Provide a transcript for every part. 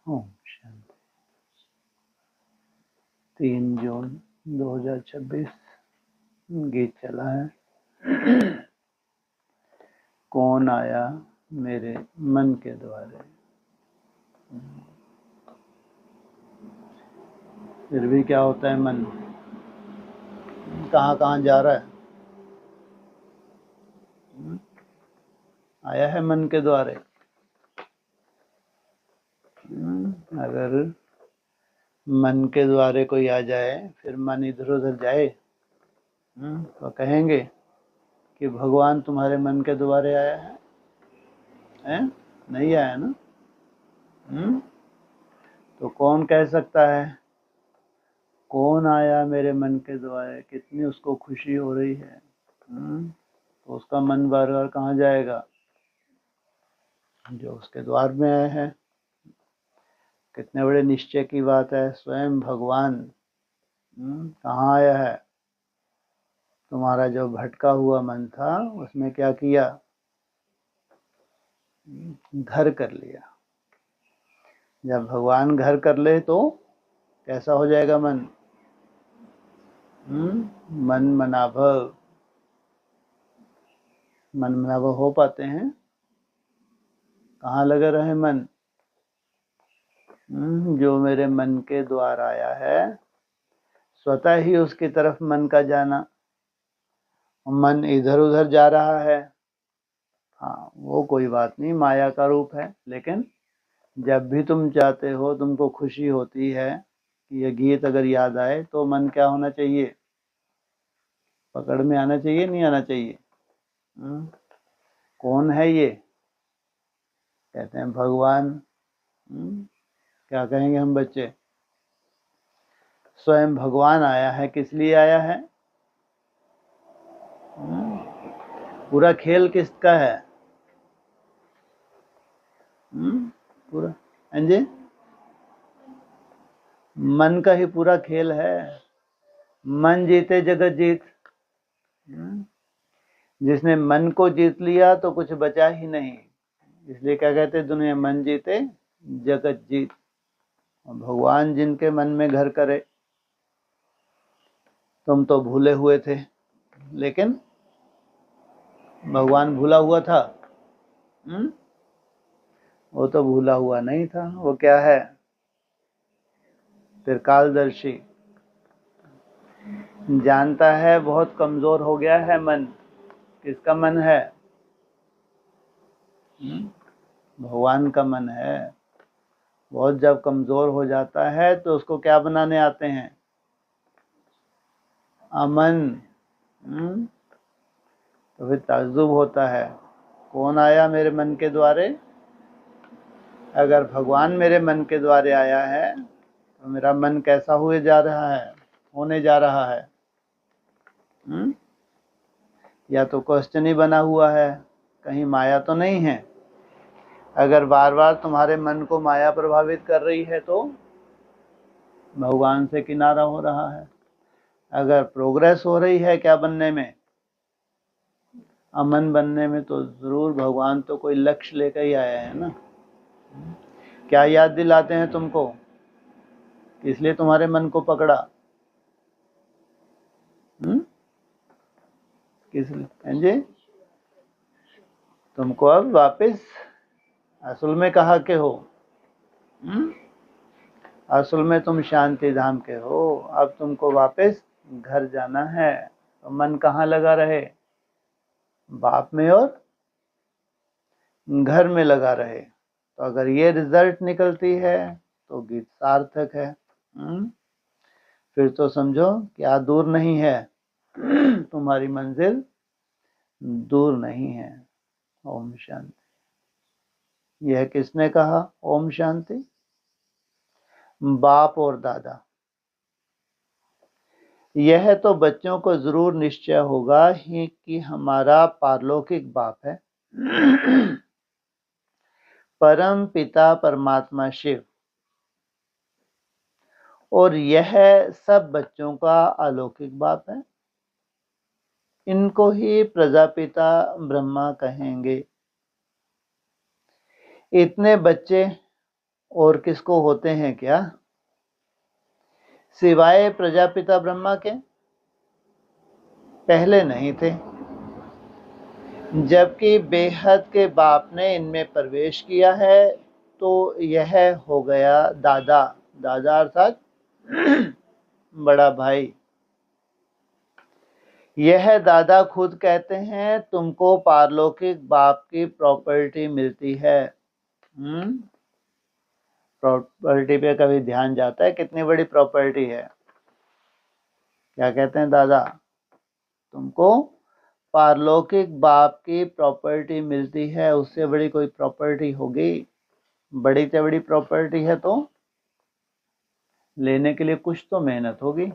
ओम शांति। 3 जून 2026 गीत चला है। कौन आया मेरे मन के द्वारे। फिर भी क्या होता है, मन कहाँ कहाँ जा रहा है। आया है मन के द्वारे। अगर मन के द्वारे कोई आ जाए, फिर मन इधर उधर जाए, तो कहेंगे कि भगवान तुम्हारे मन के द्वारे आया है? नहीं आया ना। तो कौन कह सकता है कौन आया मेरे मन के द्वारे, कितनी उसको खुशी हो रही है। तो उसका मन बार बार कहाँ जाएगा, जो उसके द्वार में आया है। कितने बड़े निश्चय की बात है, स्वयं भगवान कहाँ आया है। तुम्हारा जो भटका हुआ मन था, उसमें क्या किया, घर कर लिया। जब भगवान घर कर ले तो कैसा हो जाएगा मन, मन मनाभव। मन मनाभव हो पाते हैं, कहाँ लगे रहे मन। जो मेरे मन के द्वार आया है, स्वतः ही उसकी तरफ मन का जाना। मन इधर उधर जा रहा है, हाँ वो कोई बात नहीं, माया का रूप है। लेकिन जब भी तुम चाहते हो, तुमको खुशी होती है कि ये गीत अगर याद आए, तो मन क्या होना चाहिए, पकड़ में आना चाहिए, नहीं आना चाहिए। कौन है ये, कहते हैं भगवान। क्या कहेंगे हम बच्चे, स्वयं भगवान आया है। किस लिए आया है, पूरा खेल किसका है, पूरा जी मन का ही पूरा खेल है। मन जीते जगत जीत। जिसने मन को जीत लिया तो कुछ बचा ही नहीं। इसलिए क्या कहते, दुनिया मन जीते जगत जीत। भगवान जिनके मन में घर करे। तुम तो भूले हुए थे, लेकिन भगवान भूला हुआ था। वो तो भूला हुआ नहीं था। वो क्या है, त्रिकालदर्शी। जानता है बहुत कमजोर हो गया है मन। किसका मन है, भगवान का मन है। बहुत जब कमजोर हो जाता है तो उसको क्या बनाने आते हैं, अमन। तो फिर ताज्जुब होता है, कौन आया मेरे मन के द्वारे। अगर भगवान मेरे मन के द्वारे आया है, तो मेरा मन कैसा हुए जा रहा है, होने जा रहा है। या तो क्वेश्चन ही बना हुआ है, कहीं माया तो नहीं है। अगर बार बार तुम्हारे मन को माया प्रभावित कर रही है, तो भगवान से किनारा हो रहा है। अगर प्रोग्रेस हो रही है क्या बनने में, अमन बनने में, तो जरूर भगवान तो कोई लक्ष्य लेकर ही आया है ना। क्या याद दिलाते हैं तुमको, इसलिए तुम्हारे मन को पकड़ा, किस लिए जी तुमको अब वापस असल में कहा के हो। असल में तुम शांति धाम के हो। अब तुमको वापस घर जाना है, तो मन कहाँ लगा रहे, बाप में और घर में लगा रहे। तो अगर ये रिजल्ट निकलती है तो गीत सार्थक है। फिर तो समझो क्या दूर नहीं है, तुम्हारी मंजिल दूर नहीं है। ओम शांति। यह किसने कहा ओम शांति, बाप और दादा। यह तो बच्चों को जरूर निश्चय होगा ही कि हमारा पारलौकिक बाप है, परम पिता परमात्मा शिव। और यह सब बच्चों का अलौकिक बाप है। इनको ही प्रजापिता ब्रह्मा कहेंगे। इतने बच्चे और किसको होते हैं क्या, सिवाय प्रजापिता ब्रह्मा के? पहले नहीं थे, जबकि बेहद के बाप ने इनमें प्रवेश किया है, तो यह हो गया दादा। दादा अर्थात बड़ा भाई। यह दादा खुद कहते हैं तुमको पारलौकिक बाप की प्रॉपर्टी मिलती है। प्रॉपर्टी पे कभी ध्यान जाता है? कितनी बड़ी प्रॉपर्टी है। क्या कहते हैं दादा, तुमको पारलौकिक बाप की प्रॉपर्टी मिलती है, उससे बड़ी कोई प्रॉपर्टी होगी? बड़ी से बड़ी प्रॉपर्टी है तो लेने के लिए कुछ तो मेहनत होगी।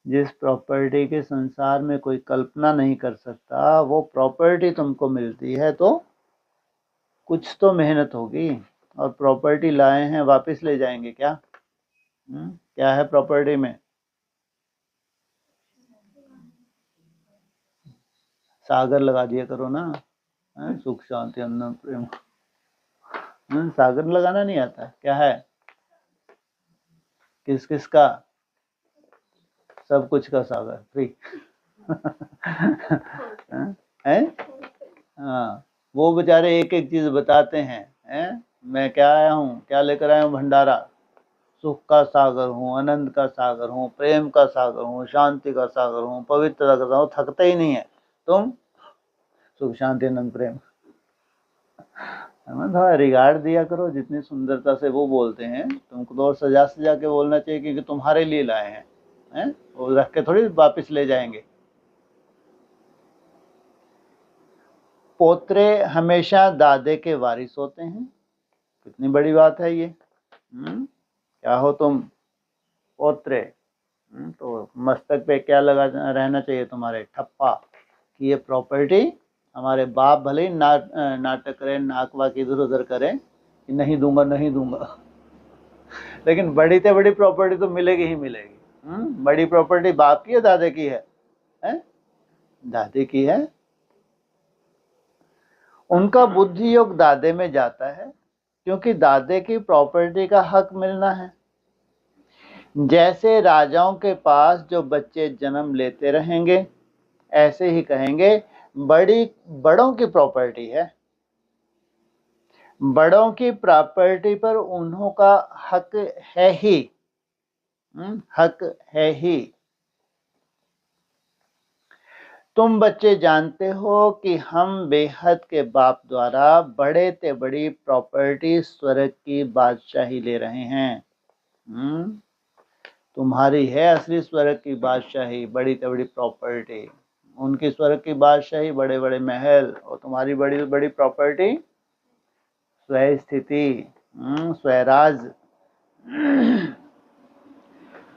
जिस प्रॉपर्टी के संसार में कोई कल्पना नहीं कर सकता, वो प्रॉपर्टी तुमको मिलती है तो कुछ तो मेहनत होगी। और प्रॉपर्टी लाए हैं, वापस ले जाएंगे क्या? क्या है प्रॉपर्टी में? सागर लगा दिया करो ना, सुख शांति अन्न प्रेम। सागर लगाना नहीं आता? क्या है? किस किस का? सब कुछ का सागर फ्री। है? हाँ, वो बेचारे एक एक चीज बताते हैं, मैं क्या आया हूँ, क्या लेकर आया हूँ भंडारा, सुख का सागर हूँ, आनंद का सागर हूँ, प्रेम का सागर हूँ, शांति का सागर हूँ, पवित्रता का सागर। थकते ही नहीं है तुम, सुख शांति आनंद प्रेम। थोड़ा रिगार्ड दिया करो, जितनी सुंदरता से वो बोलते हैं तुमको तो और सजा सजा के बोलना चाहिए, क्योंकि तुम्हारे लिए लाए हैं, वो रख के थोड़ी वापिस ले जाएंगे। पोत्रे हमेशा दादे के वारिस होते हैं। कितनी बड़ी बात है ये। क्या हो तुम? पोत्रे। तो मस्तक पे क्या लगा रहना चाहिए तुम्हारे? ठप्पा, कि ये प्रॉपर्टी हमारे बाप भले ही नाटक करें, नाक वाक इधर उधर करें कि नहीं दूंगा नहीं दूंगा, लेकिन बड़ी से बड़ी प्रॉपर्टी तो मिलेगी ही मिलेगी। बड़ी प्रॉपर्टी बाप की है दादे की है? दादे की है। उनका बुद्धि योग दादे में जाता है, क्योंकि दादे की प्रॉपर्टी का हक मिलना है। जैसे राजाओं के पास जो बच्चे जन्म लेते रहेंगे, ऐसे ही कहेंगे बड़ों की प्रॉपर्टी है, बड़ों की प्रॉपर्टी पर उन्हों का हक है ही। हक है ही। तुम बच्चे जानते हो कि हम बेहद के बाप द्वारा बड़े से बड़ी प्रॉपर्टी स्वर्ग की बादशाही ले रहे हैं। तुम्हारी है असली स्वर्ग की बादशाही, बड़ी से बड़ी प्रॉपर्टी। उनकी स्वर्ग की बादशाही बड़े बड़े महल, और तुम्हारी बड़ी बड़ी प्रॉपर्टी स्व स्थिति, स्वराज।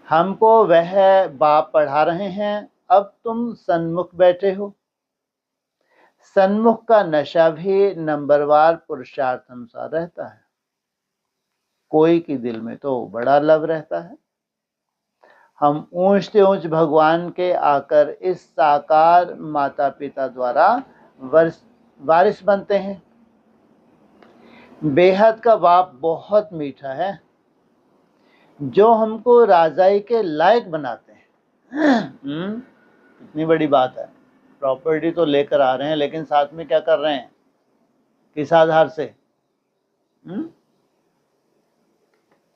हमको वह बाप पढ़ा रहे हैं, अब तुम सन्मुख बैठे हो। सन्मुख का नशा भी नंबरवार पुरुषार्थ अनुसार रहता है। कोई के दिल में तो बड़ा लव रहता है। हम ऊंच से ऊंच भगवान के आकर इस साकार माता पिता द्वारा वारिस बनते हैं। बेहद का बाप बहुत मीठा है, जो हमको राजाई के लायक बनाते हैं। इतनी बड़ी बात है। प्रॉपर्टी तो लेकर आ रहे हैं, लेकिन साथ में क्या कर रहे हैं? किस आधार से?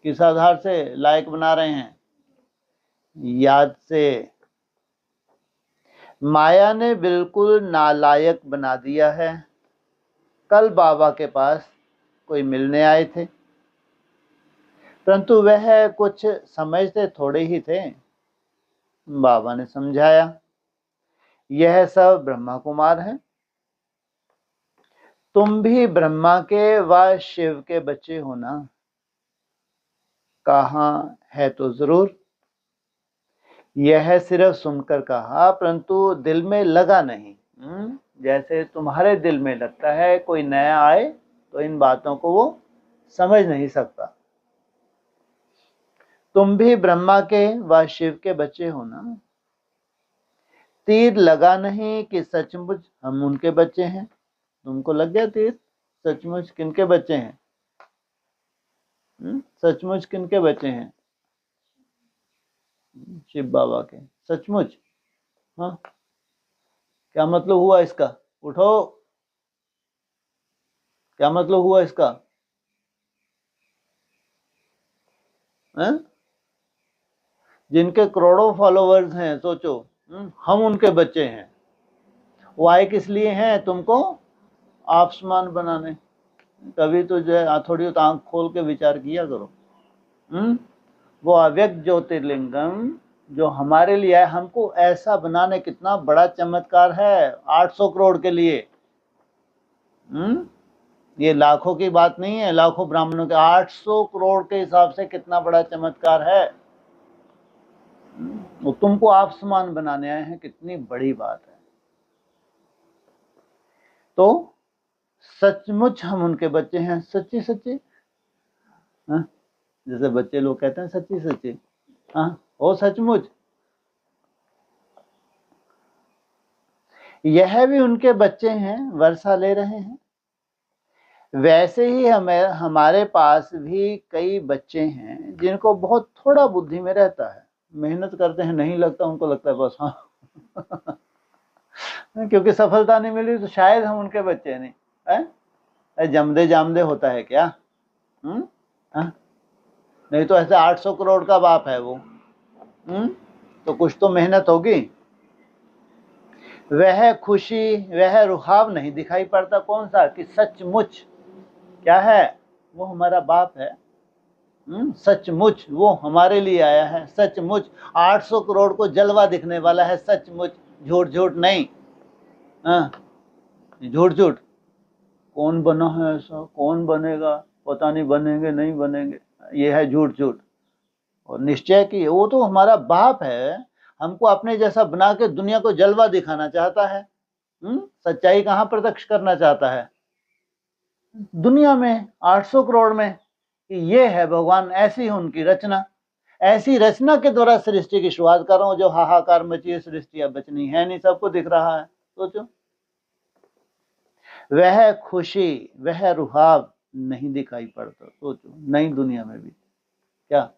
किस आधार से लायक बना रहे हैं? याद से। माया ने बिल्कुल नालायक बना दिया है। कल बाबा के पास कोई मिलने आए थे, परंतु वह कुछ समझते थोड़े ही थे। बाबा ने समझाया, यह सब ब्रह्मा कुमार हैं। तुम भी ब्रह्मा के व शिव के बच्चे हो ना? कहा है तो जरूर। यह सिर्फ सुनकर कहा, परंतु दिल में लगा नहीं। जैसे तुम्हारे दिल में लगता है, कोई नया आए तो इन बातों को वो समझ नहीं सकता। तुम भी ब्रह्मा के व शिव के बच्चे हो ना? तीर लगा नहीं कि सचमुच हम उनके बच्चे हैं। तुमको लग गया तीर? सचमुच किनके बच्चे हैं? सचमुच किनके बच्चे हैं? शिव बाबा के। सचमुच? हाँ, क्या मतलब हुआ इसका? उठो, क्या मतलब हुआ इसका? है? जिनके करोड़ों फॉलोवर्स हैं, सोचो, हम उनके बच्चे हैं। वो आए किस लिए हैं? तुमको आपसमान बनाने। कभी तो जो है थोड़ी तो आंख खोल के विचार किया करो। वो अव्यक्त ज्योतिर्लिंगम जो हमारे लिए है, हमको ऐसा बनाने कितना बड़ा चमत्कार है। 800 करोड़ के लिए, ये लाखों की बात नहीं है, लाखों ब्राह्मणों के 800 करोड़ के हिसाब से कितना बड़ा चमत्कार है। वो तुमको आप समान बनाने आए हैं, कितनी बड़ी बात है। तो सचमुच हम उनके बच्चे हैं, सच्ची सच्ची। जैसे बच्चे लोग कहते हैं सच्ची सच्ची, वो सचमुच। यह भी उनके बच्चे हैं, वर्षा ले रहे हैं। वैसे ही हमारे पास भी कई बच्चे हैं जिनको बहुत थोड़ा बुद्धि में रहता है, मेहनत करते हैं, नहीं लगता, उनको लगता है बस हाँ क्योंकि सफलता नहीं मिली तो शायद हम उनके बच्चे नहीं है। जमदे जामदे होता है क्या? नहीं तो ऐसे 800 करोड़ का बाप है वो। तो कुछ तो मेहनत होगी। वह खुशी, वह रुहाव नहीं दिखाई पड़ता। कौन सा? कि सचमुच क्या है? वो हमारा बाप है। सचमुच वो हमारे लिए आया है। सचमुच 800 करोड़ को जलवा दिखने वाला है। सचमुच, झूठ झूठ नहीं। झूठ झूठ। कौन बना है ऐसा? कौन बनेगा? पता नहीं, बनेंगे नहीं बनेंगे, ये है झूठ झूठ। और निश्चय की वो तो हमारा बाप है, हमको अपने जैसा बना के दुनिया को जलवा दिखाना चाहता है। सच्चाई कहाँ प्रत्यक्ष करना चाहता है? दुनिया में, 800 करोड़ में। ये है भगवान, ऐसी उनकी रचना। ऐसी रचना के द्वारा सृष्टि की शुरुआत कर रहा हूं। जो हाहाकार मची है सृष्टि अब बचनी है नहीं, सबको दिख रहा है। सोचो, वह खुशी, वह रुहाव नहीं दिखाई पड़ता। सोचो, नई दुनिया में भी क्या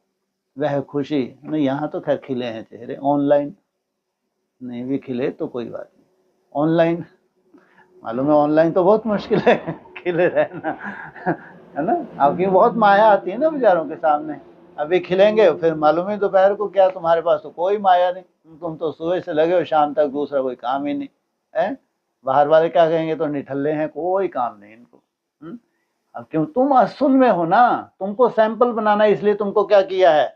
वह खुशी नहीं? यहाँ तो खैर खिले हैं चेहरे, ऑनलाइन नहीं भी खिले तो कोई बात नहीं। ऑनलाइन मालूम है, ऑनलाइन तो बहुत मुश्किल है खिले रहना, है ना? आपकी बहुत माया आती है ना बेचारों के सामने। अभी खिलेंगे, फिर मालूम है दोपहर को क्या तुम्हारे पास तो कोई माया नहीं, तुम तो सुबह से लगे हो शाम तक, दूसरा कोई काम ही नहीं है। बाहर वाले क्या कहेंगे? तो निठल्ले हैं, कोई काम नहीं इनको। अब क्यों? तुम असल में हो ना, तुमको सैंपल बनाना, इसलिए तुमको क्या किया है?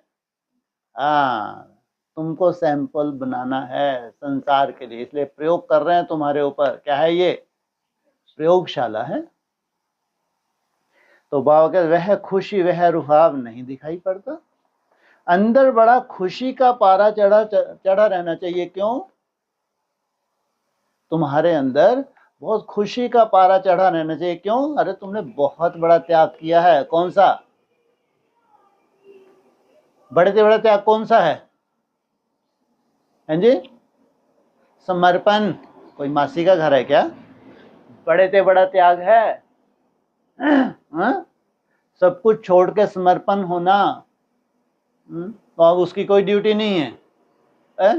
तुमको सैंपल बनाना है संसार के लिए, इसलिए प्रयोग कर रहे हैं तुम्हारे ऊपर। क्या है ये? प्रयोगशाला है। तो बाबा कहते वह खुशी, वह रुहाव नहीं दिखाई पड़ता। अंदर बड़ा खुशी का पारा चढ़ा रहना चाहिए। क्यों? तुम्हारे अंदर बहुत खुशी का पारा चढ़ा रहना चाहिए। क्यों? अरे तुमने बहुत बड़ा त्याग किया है। कौन सा? बड़े से बड़ा त्याग कौन सा है? हैं जी? समर्पण। कोई मासी का घर है क्या? बड़े से बड़ा त्याग है। सब कुछ छोड़ के समर्पण होना। तो अब उसकी कोई ड्यूटी नहीं है?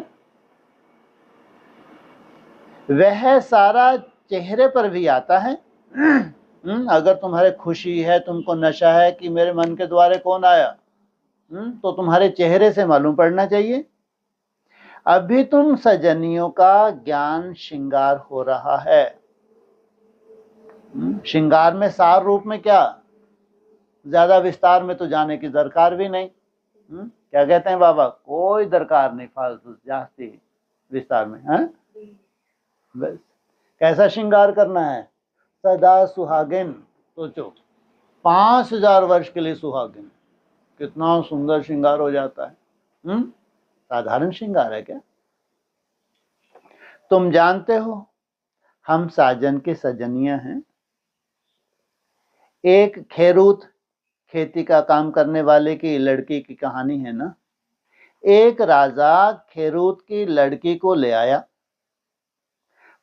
वह सारा चेहरे पर भी आता है। अगर तुम्हारे खुशी है, तुमको नशा है कि मेरे मन के द्वारे कौन आया, तो तुम्हारे चेहरे से मालूम पड़ना चाहिए। अभी तुम सजनियों का ज्ञान श्रृंगार हो रहा है। श्रृंगार में सार रूप में क्या, ज्यादा विस्तार में तो जाने की दरकार भी नहीं। क्या कहते हैं बाबा? कोई दरकार नहीं फालतू जास्ती विस्तार में है। बस कैसा श्रृंगार करना है? सदा सुहागिन। सोचो, 5000 वर्ष के लिए सुहागिन, कितना सुंदर श्रृंगार हो जाता है। साधारण श्रृंगार है क्या? तुम जानते हो हम साजन के सजनिया हैं। एक खेरूत, खेती का काम करने वाले की लड़की की कहानी है ना। एक राजा खेरूत की लड़की को ले आया,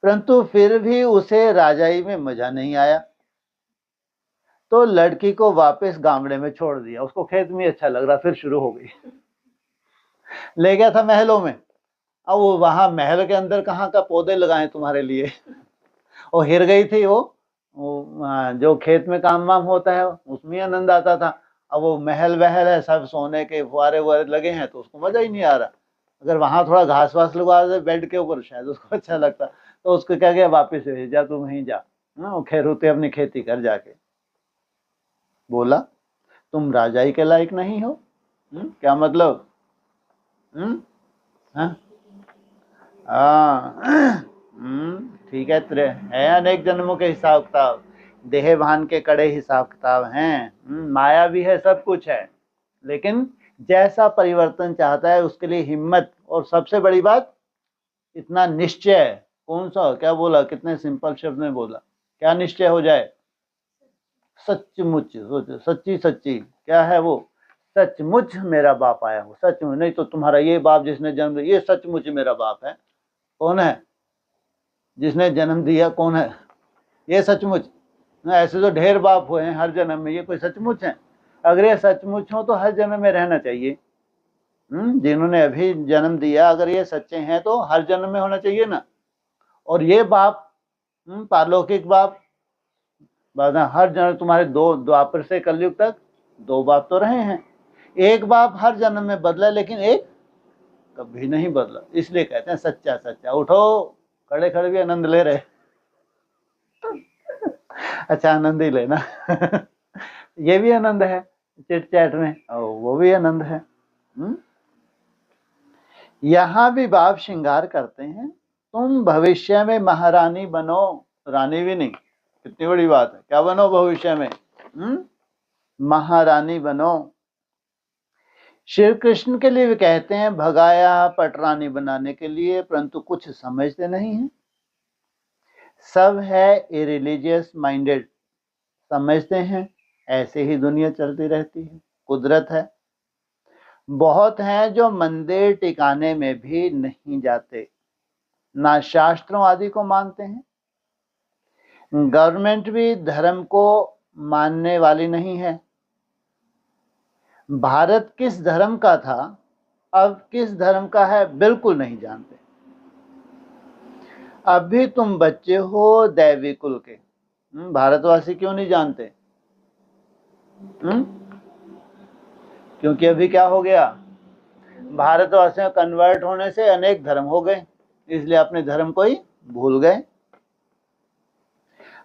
परंतु फिर भी उसे राजाई में मजा नहीं आया। तो लड़की को वापस गामड़े में छोड़ दिया, उसको खेत में अच्छा लग रहा, फिर शुरू हो गई। ले गया था महलों में, अब वो वहां महल के अंदर कहाँ का पौधे लगाए तुम्हारे लिए। और हिर गई थी वो जो खेत में काम वाम होता है उसमें आनंद आता था। अब वो महल वहल है, सब सोने के फुहारे वुहारे लगे हैं, तो उसको मजा ही नहीं आ रहा। अगर वहां थोड़ा घास वास लगा दे बेड के ऊपर, शायद उसको अच्छा लगता। तो उसको क्या गया, वापिस जा तू वहीं जा, खैरूते अपनी खेती कर जाके। बोला तुम राजाई के लायक नहीं हो। क्या मतलब? ठीक है अनेक जन्मों के हिसाब किताब, देह भान के कड़े हिसाब किताब हैं। माया भी है, सब कुछ है, लेकिन जैसा परिवर्तन चाहता है उसके लिए हिम्मत, और सबसे बड़ी बात इतना निश्चय। कौन सा, क्या बोला, कितने सिंपल शब्द में बोला, क्या निश्चय हो जाए? सचमुच, सोचो, सच्ची सच्ची क्या है वो? सचमुच मेरा बाप आया हो, सचमुच। नहीं तो तुम्हारा ये बाप जिसने जन्म दिया, ये सचमुच मेरा बाप है। कौन है जिसने जन्म दिया? कौन है ये सचमुच? ऐसे तो ढेर बाप हुए हैं हर जन्म में, ये कोई सचमुच है? अगर ये सचमुच हो तो हर जन्म में रहना चाहिए। जिन्होंने अभी जन्म दिया, अगर ये सच्चे हैं तो हर जन्म में होना चाहिए ना। और ये बाप, पारलौकिक बाप, हर जन्म तुम्हारे दो, द्वापर से कलयुग तक 2 बाप तो रहे हैं। एक बाप हर जन्म में बदला, लेकिन एक कभी नहीं बदला। इसलिए कहते हैं सच्चा सच्चा। उठो, खड़े खड़े भी आनंद ले रहे। अच्छा, आनंद ही लेना। ये भी आनंद है चिट चैट में, वो भी आनंद है। यहाँ भी बाप श्रृंगार करते हैं, तुम भविष्य में महारानी बनो। रानी भी नहीं, कितनी बड़ी बात है। क्या बनो भविष्य में? महारानी बनो। श्री कृष्ण के लिए भी कहते हैं भगाया पटरानी बनाने के लिए, परंतु कुछ समझते नहीं हैं। सब है इरिलीजियस माइंडेड, समझते हैं ऐसे ही दुनिया चलती रहती है, कुदरत है। बहुत हैं जो मंदिर टिकाने में भी नहीं जाते, ना शास्त्रों आदि को मानते हैं। गवर्नमेंट भी धर्म को मानने वाली नहीं है। भारत किस धर्म का था, अब किस धर्म का है, बिल्कुल नहीं जानते। अभी तुम बच्चे हो दैवी कुल के। भारतवासी क्यों नहीं जानते? क्योंकि अभी क्या हो गया, भारतवासियों कन्वर्ट होने से अनेक धर्म हो गए, इसलिए अपने धर्म को ही भूल गए।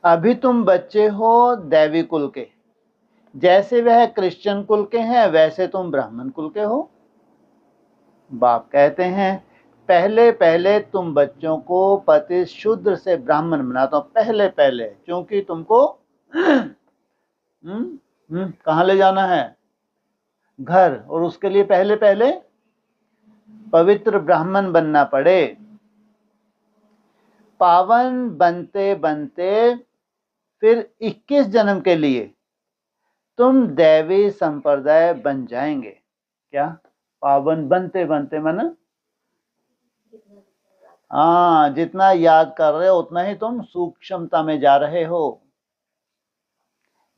अभी तुम बच्चे हो दैवी कुल के, जैसे वह क्रिश्चियन कुल के हैं वैसे तुम ब्राह्मण कुल के हो। बाप कहते हैं पहले पहले तुम बच्चों को पति शूद्र से ब्राह्मण बनाता हूं, पहले पहले, क्योंकि तुमको कहाँ ले जाना है? घर। और उसके लिए पहले पहले पवित्र ब्राह्मण बनना पड़े। पावन बनते बनते फिर 21 जन्म के लिए तुम दैवी संप्रदाय बन जाएंगे। क्या? पावन बनते बनते माना, हाँ, जितना याद कर रहे हो उतना ही तुम सूक्ष्मता में जा रहे हो,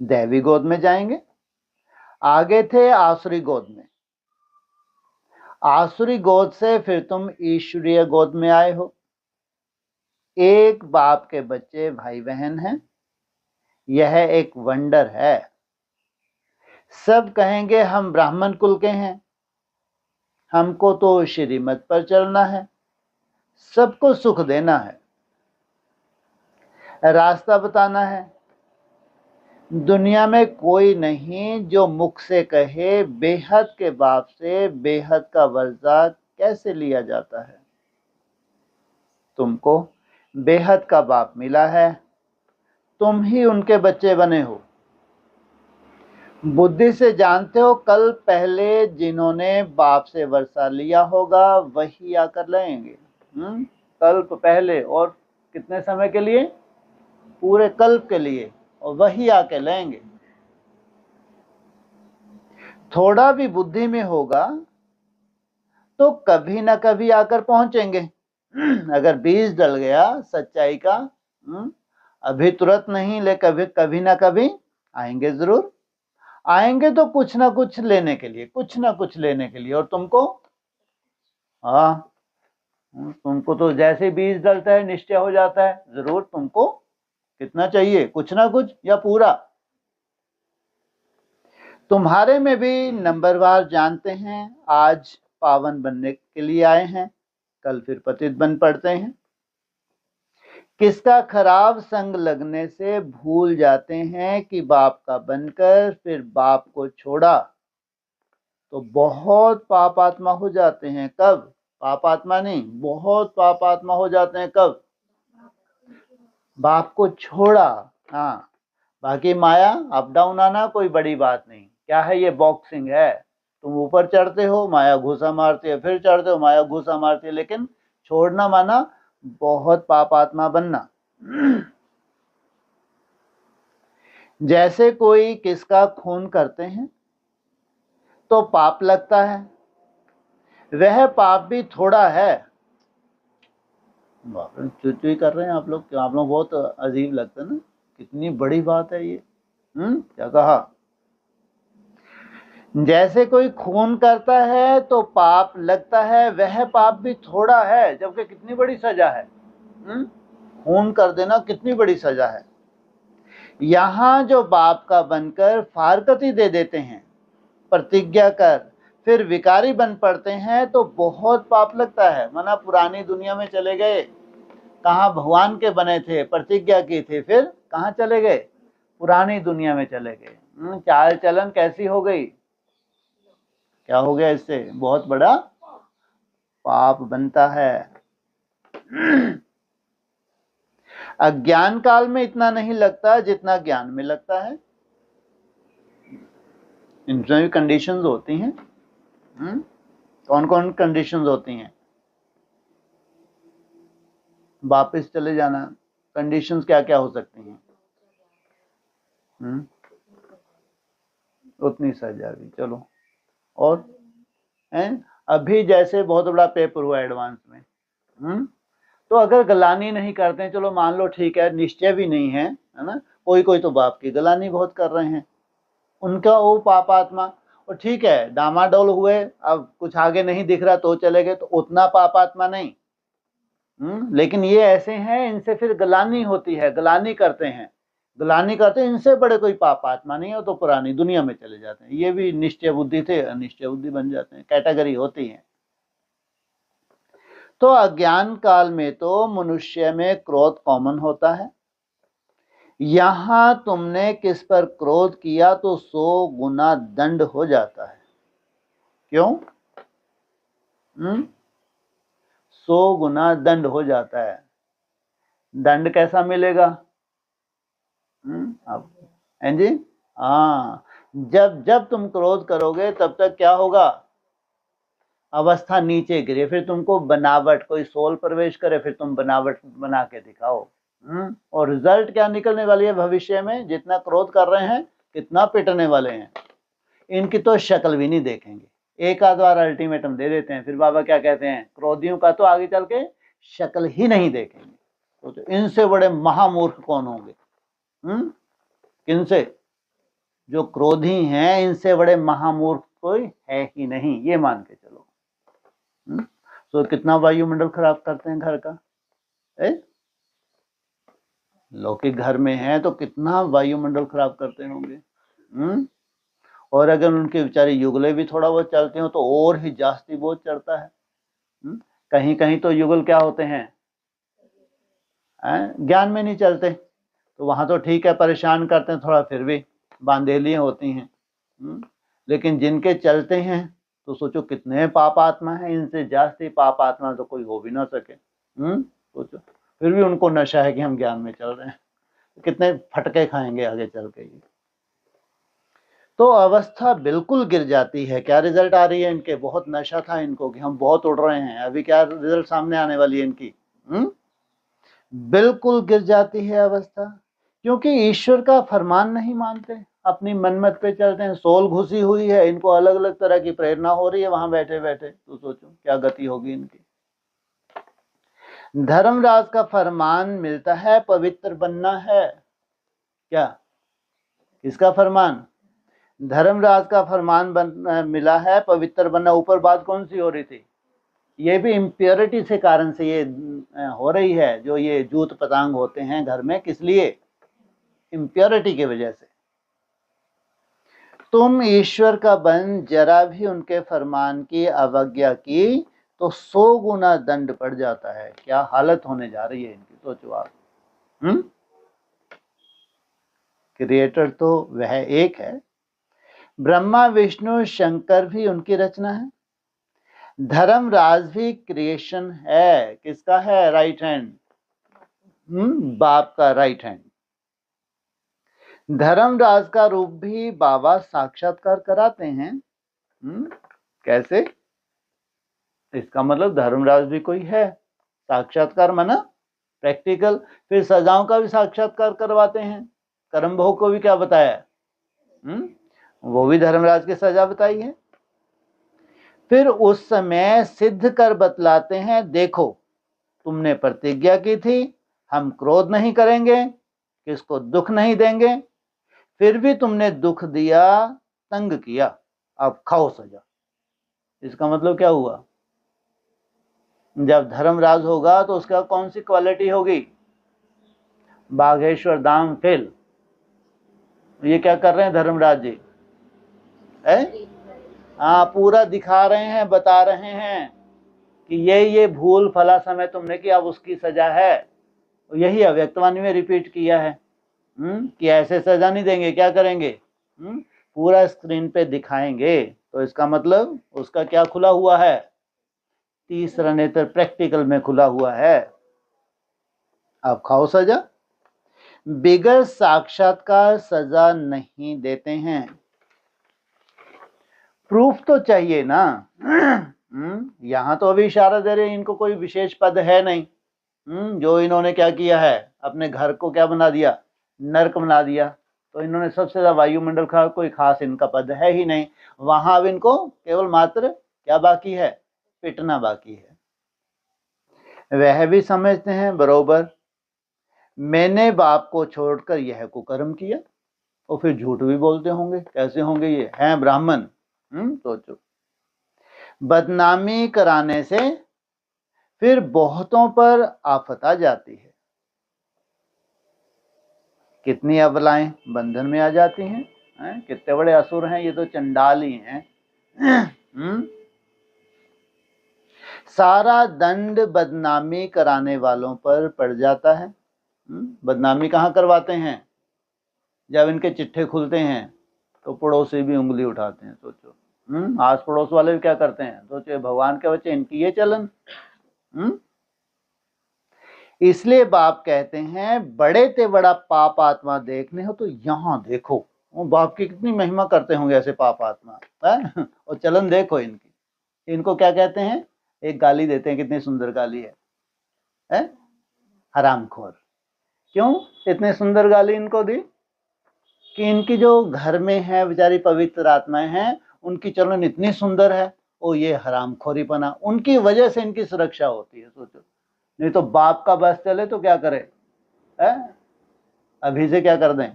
दैवी गोद में जाएंगे। आगे थे आसुरी गोद में, आसुरी गोद से फिर तुम ईश्वरीय गोद में आए हो। एक बाप के बच्चे भाई बहन हैं, यह एक वंडर है। सब कहेंगे हम ब्राह्मण कुल के हैं, हमको तो श्रीमत पर चलना है, सबको सुख देना है, रास्ता बताना है। दुनिया में कोई नहीं जो मुख से कहे बेहद के बाप से बेहद का वर्जा कैसे लिया जाता है। तुमको बेहद का बाप मिला है, तुम ही उनके बच्चे बने हो। बुद्धि से जानते हो कल पहले जिन्होंने बाप से वर्षा लिया होगा वही आकर लेंगे। कल्प पहले, और कितने समय के लिए? पूरे कल्प के लिए, और वही आके लेंगे। थोड़ा भी बुद्धि में होगा तो कभी ना कभी आकर पहुंचेंगे। अगर बीज डल गया सच्चाई का, अभी तुरंत नहीं, ले कभी कभी ना कभी आएंगे जरूर, आएंगे तो कुछ ना कुछ लेने के लिए, कुछ ना कुछ लेने के लिए। और तुमको, हाँ, तुमको तो जैसे बीज डलता है निश्चय हो जाता है, जरूर तुमको कितना चाहिए, कुछ ना कुछ या पूरा। तुम्हारे में भी नंबरवार जानते हैं, आज पावन बनने के लिए आए हैं, कल फिर पतित बन पड़ते हैं। किसका खराब संग लगने से भूल जाते हैं कि बाप का बनकर फिर बाप को छोड़ा तो बहुत पापात्मा हो जाते हैं। कब? पापात्मा नहीं, बहुत पापात्मा हो जाते हैं। कब? बाप को छोड़ा। हाँ, बाकी माया अप डाउन आना कोई बड़ी बात नहीं। क्या है ये? बॉक्सिंग है। तुम ऊपर चढ़ते हो, माया घुसा मारती है, फिर चढ़ते हो, माया घुसा मारती है। लेकिन छोड़ना माना बहुत पापात्मा बनना। जैसे कोई किसका खून करते हैं तो पाप लगता है, वह पाप भी थोड़ा है। चुई कर रहे हैं आप लोग, आप लोग बहुत अजीब लगता है ना, कितनी बड़ी बात है ये। क्या कहा? जैसे कोई खून करता है तो पाप लगता है, वह पाप भी थोड़ा है, जबकि कितनी बड़ी सजा है। खून कर देना कितनी बड़ी सजा है। यहां जो बाप का बनकर फारकती दे देते हैं, प्रतिज्ञा कर फिर विकारी बन पड़ते हैं तो बहुत पाप लगता है। माना पुरानी दुनिया में चले गए, कहाँ भगवान के बने थे, प्रतिज्ञा की थी, फिर कहाँ चले गए? पुरानी दुनिया में चले गए। चाल चलन कैसी हो गई? क्या हो गया? इससे बहुत बड़ा पाप बनता है। अज्ञान काल में इतना नहीं लगता जितना ज्ञान में लगता है। इनमें भी कंडीशंस होती हैं। कौन कौन कंडीशंस होती हैं? वापस चले जाना, कंडीशंस क्या क्या हो सकती हैं? उतनी सजा भी, चलो। और अभी जैसे बहुत बड़ा पेपर हुआ एडवांस में, तो अगर गलानी नहीं करते हैं, चलो मान लो ठीक है, निश्चय भी नहीं है, है ना, कोई कोई तो बाप की गलानी बहुत कर रहे हैं, उनका वो पापात्मा। और ठीक है, डामाडोल हुए, अब कुछ आगे नहीं दिख रहा तो चले गए, तो उतना पापात्मा नहीं। लेकिन ये ऐसे हैं, इनसे फिर गलानी होती है, गलानी करते हैं, गलानी करते हैं, इनसे बड़े कोई पापात्मा नहीं हो तो पुरानी दुनिया में चले जाते हैं। ये भी निश्चय बुद्धि थे, अनिश्चय बुद्धि बन जाते हैं, कैटेगरी होती है। तो अज्ञान काल में तो मनुष्य में क्रोध कॉमन होता है। यहां तुमने किस पर क्रोध किया तो 100 गुना दंड हो जाता है। क्यों? 100 गुना दंड हो जाता है। दंड कैसा मिलेगा? अब जी, हाँ, जब जब तुम क्रोध करोगे तब तक क्या होगा? अवस्था नीचे गिरे, फिर तुमको बनावट, कोई सोल प्रवेश करे, फिर तुम बनावट बना के दिखाओ। और रिजल्ट क्या निकलने वाली है भविष्य में? जितना क्रोध कर रहे हैं, कितना पिटने वाले हैं, इनकी तो शक्ल भी नहीं देखेंगे। एक आध बार अल्टीमेटम दे देते हैं, फिर बाबा क्या कहते हैं, क्रोधियों का तो आगे चल के शक्ल ही नहीं देखेंगे। तो इनसे बड़े महामूर्ख कौन होंगे? किनसे? जो क्रोधी हैं, इनसे बड़े महामूर्ख कोई है ही नहीं, ये मान के चलो। तो कितना वायुमंडल खराब करते हैं घर का। लौकिक घर में है तो कितना वायुमंडल खराब करते होंगे। और अगर उनके बेचारे युगले भी थोड़ा बहुत चलते हो तो और ही जास्ती बहुत चढ़ता है। कहीं कहीं तो युगल क्या होते हैं, ज्ञान में नहीं चलते, तो वहां तो ठीक है, परेशान करते हैं थोड़ा, फिर भी बांधेलियां होती हैं। लेकिन जिनके चलते हैं तो सोचो कितने पापात्मा हैं, इनसे जास्ती पापात्मा तो कोई हो भी ना सके। सोचो, फिर भी उनको नशा है कि हम ज्ञान में चल रहे हैं, कितने फटके खाएंगे आगे चल के। तो अवस्था बिल्कुल गिर जाती है। क्या रिजल्ट आ रही है इनके? बहुत नशा था इनको कि हम बहुत उड़ रहे हैं, अभी क्या रिजल्ट सामने आने वाली है इनकी? बिल्कुल गिर जाती है अवस्था, क्योंकि ईश्वर का फरमान नहीं मानते, अपनी मनमत पे चलते हैं। सोल घुसी हुई है, इनको अलग अलग तरह की प्रेरणा हो रही है वहां बैठे बैठे, तो सोचो क्या गति होगी इनकी। धर्मराज का फरमान मिलता है, पवित्र बनना है। क्या? किसका फरमान? धर्मराज का फरमान मिला है पवित्र बनना। ऊपर बात कौन सी हो रही थी? ये भी इम्प्योरिटी से कारण से ये हो रही है, जो ये जूत पतंग होते हैं घर में, किस लिए? इम्प्योरिटी की वजह से। तुम ईश्वर का बन जरा भी उनके फरमान की अवज्ञा की तो 100 गुना दंड पड़ जाता है। क्या हालत होने जा रही है इनकी, सोचो आप। क्रिएटर तो वह एक है, ब्रह्मा विष्णु शंकर भी उनकी रचना है। धर्मराज भी क्रिएशन है। किसका है? राइट हैंड, बाप का राइट हैंड। धर्मराज का रूप भी बाबा साक्षात्कार कराते हैं। कैसे? इसका मतलब धर्मराज भी कोई है। साक्षात्कार माना प्रैक्टिकल। फिर सजाओं का भी साक्षात्कार करवाते हैं। कर्म भोग को भी क्या बताया? वो भी धर्मराज की सजा बताई है। फिर उस समय सिद्ध कर बतलाते हैं, देखो तुमने प्रतिज्ञा की थी हम क्रोध नहीं करेंगे, किसको दुख नहीं देंगे, फिर भी तुमने दुख दिया, तंग किया, अब खाओ सजा। इसका मतलब क्या हुआ? जब धर्मराज होगा तो उसका कौन सी क्वालिटी होगी? बाघेश्वर धाम फेल। ये क्या कर रहे हैं धर्मराज जी? हाँ, पूरा दिखा रहे हैं, बता रहे हैं कि ये भूल फला समय तुमने किया, अब उसकी सजा है। यही अव्यक्तवाणी में रिपीट किया है कि ऐसे सजा नहीं देंगे, क्या करेंगे? पूरा स्क्रीन पे दिखाएंगे। तो इसका मतलब उसका क्या खुला हुआ है? तीसरा नेत्र प्रैक्टिकल में खुला हुआ है। अब खाओ सजा। बिगर साक्षात्कार सजा नहीं देते हैं। प्रूफ तो चाहिए ना। यहां तो अभी इशारा दे रहे हैं इनको कोई विशेष पद है नहीं। जो इन्होंने क्या किया है, अपने घर को क्या बना दिया? नरक बना दिया। तो इन्होंने सबसे ज्यादा वायुमंडल का कोई खास इनका पद है ही नहीं। वहां अब इनको केवल मात्र क्या बाकी है? पिटना बाकी है। वह भी समझते हैं बरोबर, मैंने बाप को छोड़कर यह कुकर्म किया। और फिर झूठ भी बोलते होंगे। कैसे होंगे? ये हैं ब्राह्मण। सोचो, बदनामी कराने से फिर बहुतों पर आफत आ जाती है। कितनी अबलाएं बंधन में आ जाती हैं। कितने बड़े असुर हैं ये, तो चंडाल ही हैं। सारा दंड बदनामी कराने वालों पर पड़ जाता है। बदनामी कहाँ करवाते हैं? जब इनके चिट्ठे खुलते हैं तो पड़ोसी भी उंगली उठाते हैं। सोचो, आस पड़ोस वाले भी क्या करते हैं? सोचो, भगवान के बच्चे, इनकी ये चलन। इसलिए बाप कहते हैं, बड़े ते बड़ा पाप आत्मा देखने हो तो यहाँ देखो। वो बाप की कितनी महिमा करते होंगे ऐसे पाप आत्मा है? और चलन देखो इनकी। इनको क्या कहते हैं? एक गाली देते हैं, कितनी सुंदर गाली है? हरामखोर। क्यों इतने सुंदर गाली इनको दी? कि इनकी जो घर में है बेचारी पवित्र आत्माएं हैं, उनकी चलन इतनी सुंदर है। ओ ये हरामखोरीपना, उनकी वजह से इनकी सुरक्षा होती है। सोचो, नहीं तो बाप का बस चले तो क्या करे? अभी से क्या कर दें?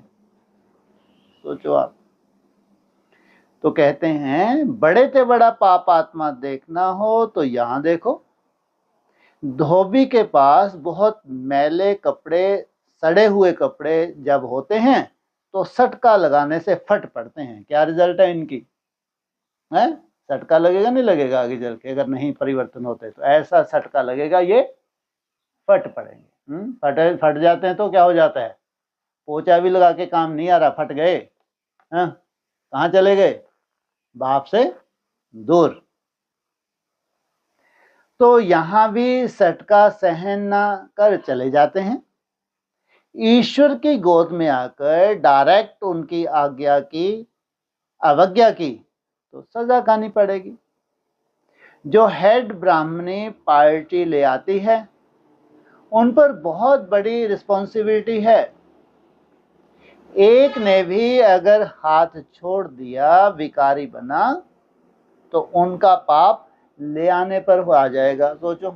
सोचो आप। तो कहते हैं, बड़े से बड़ा पाप आत्मा देखना हो तो यहां देखो। धोबी के पास बहुत मैले कपड़े, सड़े हुए कपड़े जब होते हैं तो सटका लगाने से फट पड़ते हैं। क्या रिजल्ट है इनकी? सटका लगेगा नहीं लगेगा आगे चल के? अगर नहीं परिवर्तन होते तो ऐसा सटका लगेगा, ये फट पड़ेंगे। फट जाते हैं तो क्या हो जाता है? पोछा भी लगा के काम नहीं आ रहा, फट गए। कहाँ चले गए? बाप से दूर। तो यहां भी सटका सहन ना कर चले जाते हैं। ईश्वर की गोद में आकर डायरेक्ट उनकी आज्ञा की अवज्ञा की तो सजा खानी पड़ेगी। जो हेड ब्राह्मणी पार्टी ले आती है उन पर बहुत बड़ी रिस्पॉन्सिबिलिटी है। एक ने भी अगर हाथ छोड़ दिया, विकारी बना, तो उनका पाप ले आने पर आ जाएगा। सोचो,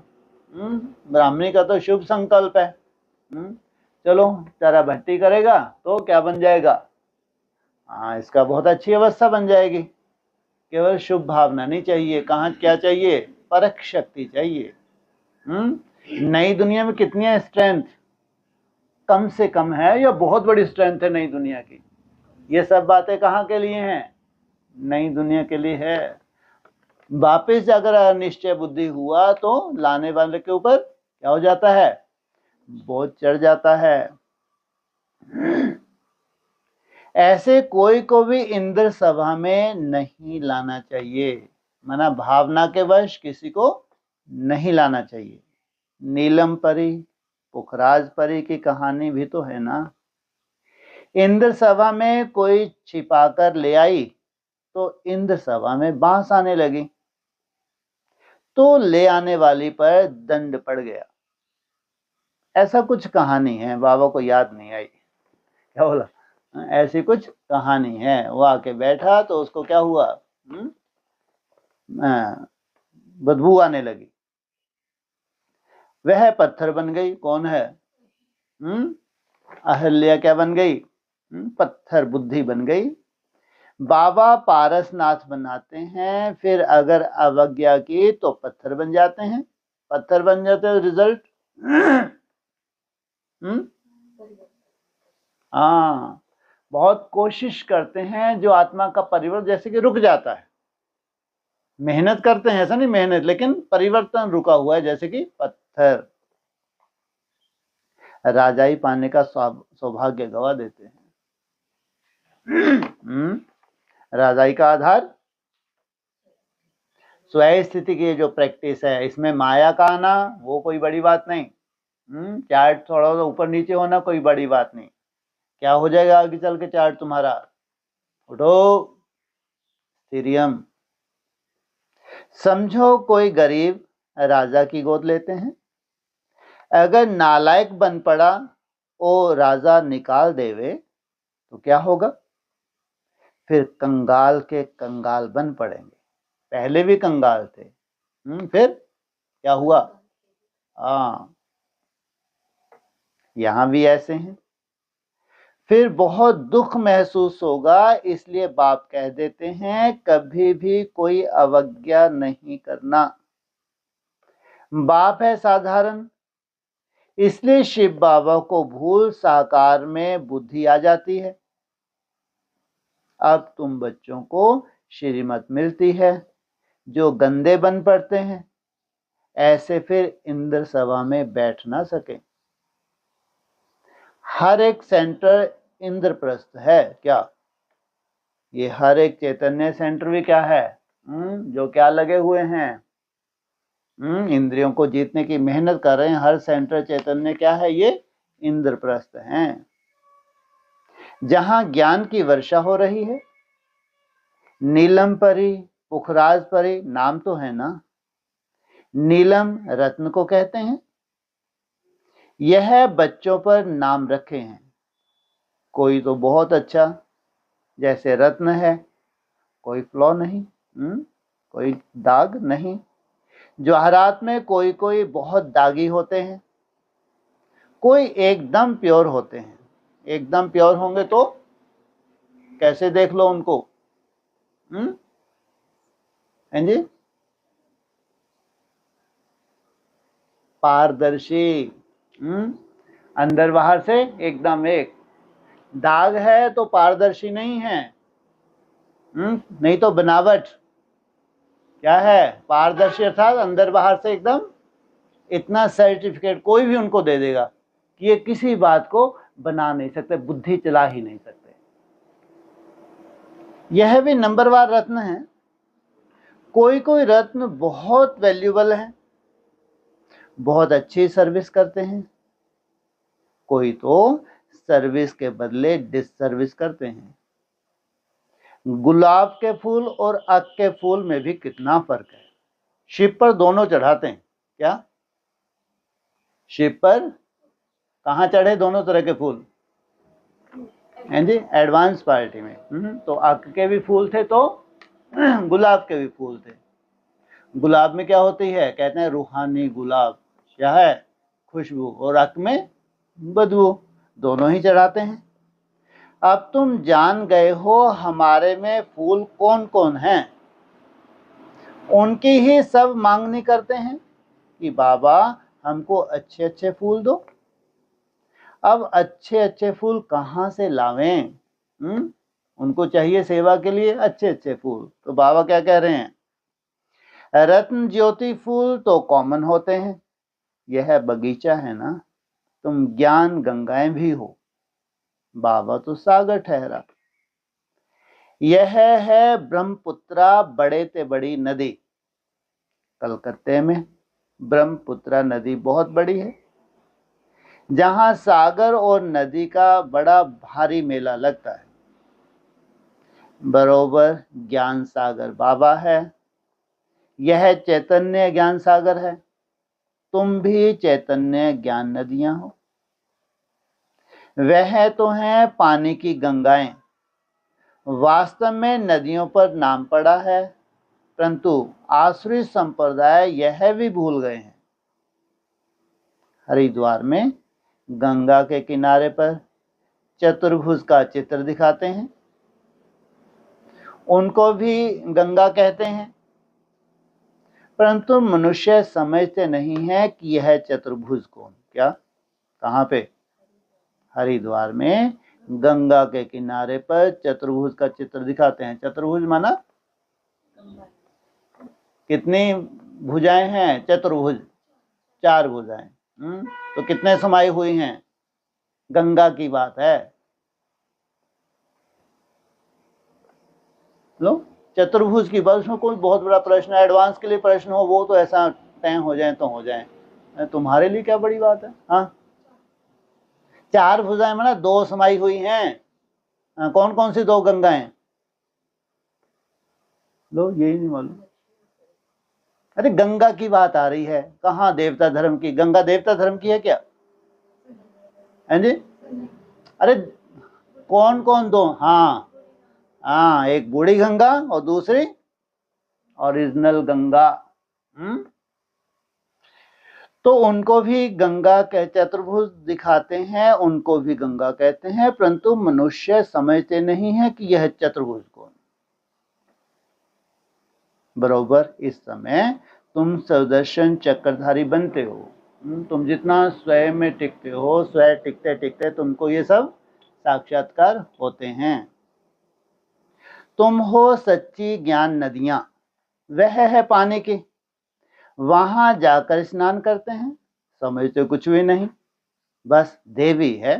ब्राह्मणी का तो शुभ संकल्प है। चलो, चारा भट्टी करेगा तो क्या बन जाएगा? हाँ, इसका बहुत अच्छी अवस्था बन जाएगी। केवल शुभ भावना नहीं चाहिए, कहाँ क्या चाहिए, परख शक्ति चाहिए। नई दुनिया में कितनी स्ट्रेंथ कम से कम है या बहुत बड़ी स्ट्रेंथ है नई दुनिया की, ये सब बातें कहाँ के लिए हैं, नई दुनिया के लिए है। वापिस अगर निश्चय बुद्धि हुआ तो लाने वाले के ऊपर क्या हो जाता है, बोझ चढ़ जाता है। ऐसे कोई को भी इंद्र सभा में नहीं लाना चाहिए, माना भावना के वश किसी को नहीं लाना चाहिए। नीलम परी, पुखराज परी की कहानी भी तो है ना। इंद्र सभा में कोई छिपाकर ले आई तो इंद्र सभा में बांस आने लगी, तो ले आने वाली पर दंड पड़ गया। ऐसा कुछ कहानी है, बाबा को याद नहीं आई, क्या बोला, ऐसी कुछ कहानी है। वो आके बैठा तो उसको क्या हुआ, बदबू आने लगी, वह पत्थर बन गई। कौन है, अहल्या क्या बन गई, पत्थर बुद्धि बन गई। बाबा पारसनाथ बनाते हैं, फिर अगर अवज्ञा की तो पत्थर बन जाते हैं। पत्थर बन जाते हैं, रिजल्ट हाँ, बहुत कोशिश करते हैं जो आत्मा का परिवर्तन, जैसे कि रुक जाता है, मेहनत करते हैं, ऐसा नहीं मेहनत, लेकिन परिवर्तन रुका हुआ है, जैसे कि पत्थर राजाई पाने का सौभाग्य गवा देते हैं। राजाई का आधार स्वयं स्थिति की जो प्रैक्टिस है, इसमें माया का आना वो कोई बड़ी बात नहीं। चार्ट थोड़ा ऊपर नीचे होना कोई बड़ी बात नहीं, क्या हो जाएगा आगे चल के चार्ट तुम्हारा, उठो सीरियम। समझो कोई गरीब राजा की गोद लेते हैं, अगर नालायक बन पड़ा ओ राजा निकाल देवे तो क्या होगा, फिर कंगाल के कंगाल बन पड़ेंगे। पहले भी कंगाल थे, फिर क्या हुआ, यहां भी ऐसे हैं। फिर बहुत दुख महसूस होगा, इसलिए बाप कह देते हैं कभी भी कोई अवज्ञा नहीं करना। बाप है साधारण, इसलिए शिव बाबा को भूल साकार में बुद्धि आ जाती है। अब तुम बच्चों को श्रीमत मिलती है, जो गंदे बन पड़ते हैं ऐसे फिर इंद्र सभा में बैठ ना सके। हर एक सेंटर इंद्रप्रस्थ है क्या, ये हर एक चैतन्य सेंटर भी क्या है, जो क्या लगे हुए हैं, इंद्रियों को जीतने की मेहनत कर रहे हैं। हर सेंटर चैतन्य क्या है, ये इंद्रप्रस्थ हैं, जहां ज्ञान की वर्षा हो रही है। नीलम परी, पुखराज परी नाम तो है ना, नीलम रत्न को कहते हैं। यह बच्चों पर नाम रखे हैं, कोई तो बहुत अच्छा जैसे रत्न है, कोई फ्लॉ नहीं, कोई दाग नहीं। जवाहरात में कोई कोई बहुत दागी होते हैं, कोई एकदम प्योर होते हैं। एकदम प्योर होंगे तो कैसे देख लो उनको, हैं जी, पारदर्शी, अंदर बाहर से एकदम एक। दाग है तो पारदर्शी नहीं है, नहीं तो बनावट। क्या है, पारदर्शी अर्थात अंदर बाहर से एकदम। इतना सर्टिफिकेट कोई भी उनको दे देगा कि ये किसी बात को बना नहीं सकते, बुद्धि चला ही नहीं सकते। यह भी नंबरवार रत्न है। कोई कोई रत्न बहुत वैल्यूएबल है, बहुत अच्छी सर्विस करते हैं, कोई तो सर्विस के बदले डिससर्विस करते हैं। गुलाब के फूल और अक के फूल में भी कितना फर्क है। शिव पर दोनों चढ़ाते हैं क्या, शिव पर कहाँ चढ़े दोनों तरह के फूल, हैं जी, एडवांस पार्टी में। तो अक के भी फूल थे तो गुलाब के भी फूल थे। गुलाब में क्या होती है, कहते हैं रूहानी गुलाब, क्या है, खुशबू, और अक में बदबू, दोनों ही चढ़ाते हैं। अब तुम जान गए हो हमारे में फूल कौन कौन हैं। उनकी ही सब मांगनी करते हैं कि बाबा हमको अच्छे अच्छे फूल दो। अब अच्छे अच्छे फूल कहाँ से लावें? उनको चाहिए सेवा के लिए अच्छे अच्छे फूल। तो बाबा क्या कह रहे हैं, रत्न ज्योति फूल तो कॉमन होते हैं, यह बगीचा है ना, तुम ज्ञान गंगाएं भी हो। बाबा तो सागर ठहरा। यह है ब्रह्मपुत्रा बड़े ते बड़ी नदी। कलकत्ते में ब्रह्मपुत्रा नदी बहुत बड़ी है, जहां सागर और नदी का बड़ा भारी मेला लगता है। बरोबर ज्ञान सागर बाबा है, यह चैतन्य ज्ञान सागर है, तुम भी चैतन्य ज्ञान नदियां हो। वह तो हैं पानी की गंगाएं। वास्तव में नदियों पर नाम पड़ा है, परंतु आश्रित संप्रदाय यह भी भूल गए हैं। हरिद्वार में गंगा के किनारे पर चतुर्भुज का चित्र दिखाते हैं, उनको भी गंगा कहते हैं, परंतु मनुष्य समझते नहीं है कि यह चतुर्भुज कौन, क्या, कहाँ पे? हरिद्वार में गंगा के किनारे पर चतुर्भुज का चित्र दिखाते हैं। चतुर्भुज माना कितनी भुजाएं हैं? चतुर्भुज 4 भुजाएं। तो कितने समाई हुई हैं? गंगा की बात है। लो चतुर्भुज की बात, उसमें कोई बहुत बड़ा प्रश्न एडवांस के लिए प्रश्न हो वो तो ऐसा तय हो जाए तो हो जाए, तुम्हारे लिए क्या बड़ी बात है। हाँ 4 भुजाएं माना 2 समाई हुई हैं। कौन कौन सी 2 गंगाएं? लो यही नहीं मालूम। अरे गंगा की बात आ रही है, कहाँ देवता धर्म की? गंगा देवता धर्म की है क्या? है जी? अरे कौन कौन 2? हाँ एक बूढ़ी गंगा और दूसरी ओरिजिनल गंगा। तो उनको भी गंगा के चतुर्भुज दिखाते हैं, उनको भी गंगा कहते हैं, परंतु मनुष्य समझते नहीं है कि यह चतुर्भुज कौन। बरोबर इस समय तुम सुदर्शन चक्रधारी बनते हो। तुम जितना स्वयं में टिकते हो, स्वयं टिकते टिकते तुमको ये सब साक्षात्कार होते हैं। तुम हो सच्ची ज्ञान नदियां, वह है पानी की, वहां जाकर स्नान करते हैं, समझते कुछ भी नहीं, बस देवी है।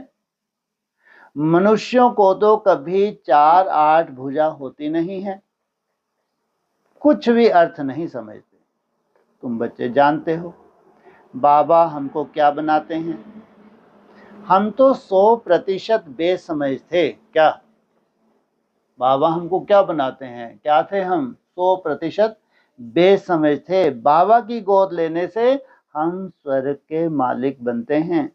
मनुष्यों को तो कभी 4-8 भुजा होती नहीं है, कुछ भी अर्थ नहीं समझते। तुम बच्चे जानते हो बाबा हमको क्या बनाते हैं? हम तो 100% बेसमझ थे। क्या बाबा हमको क्या बनाते हैं? क्या थे हम? 100% बेसमझ थे। बाबा की गोद लेने से हम स्वर्ग के मालिक बनते हैं।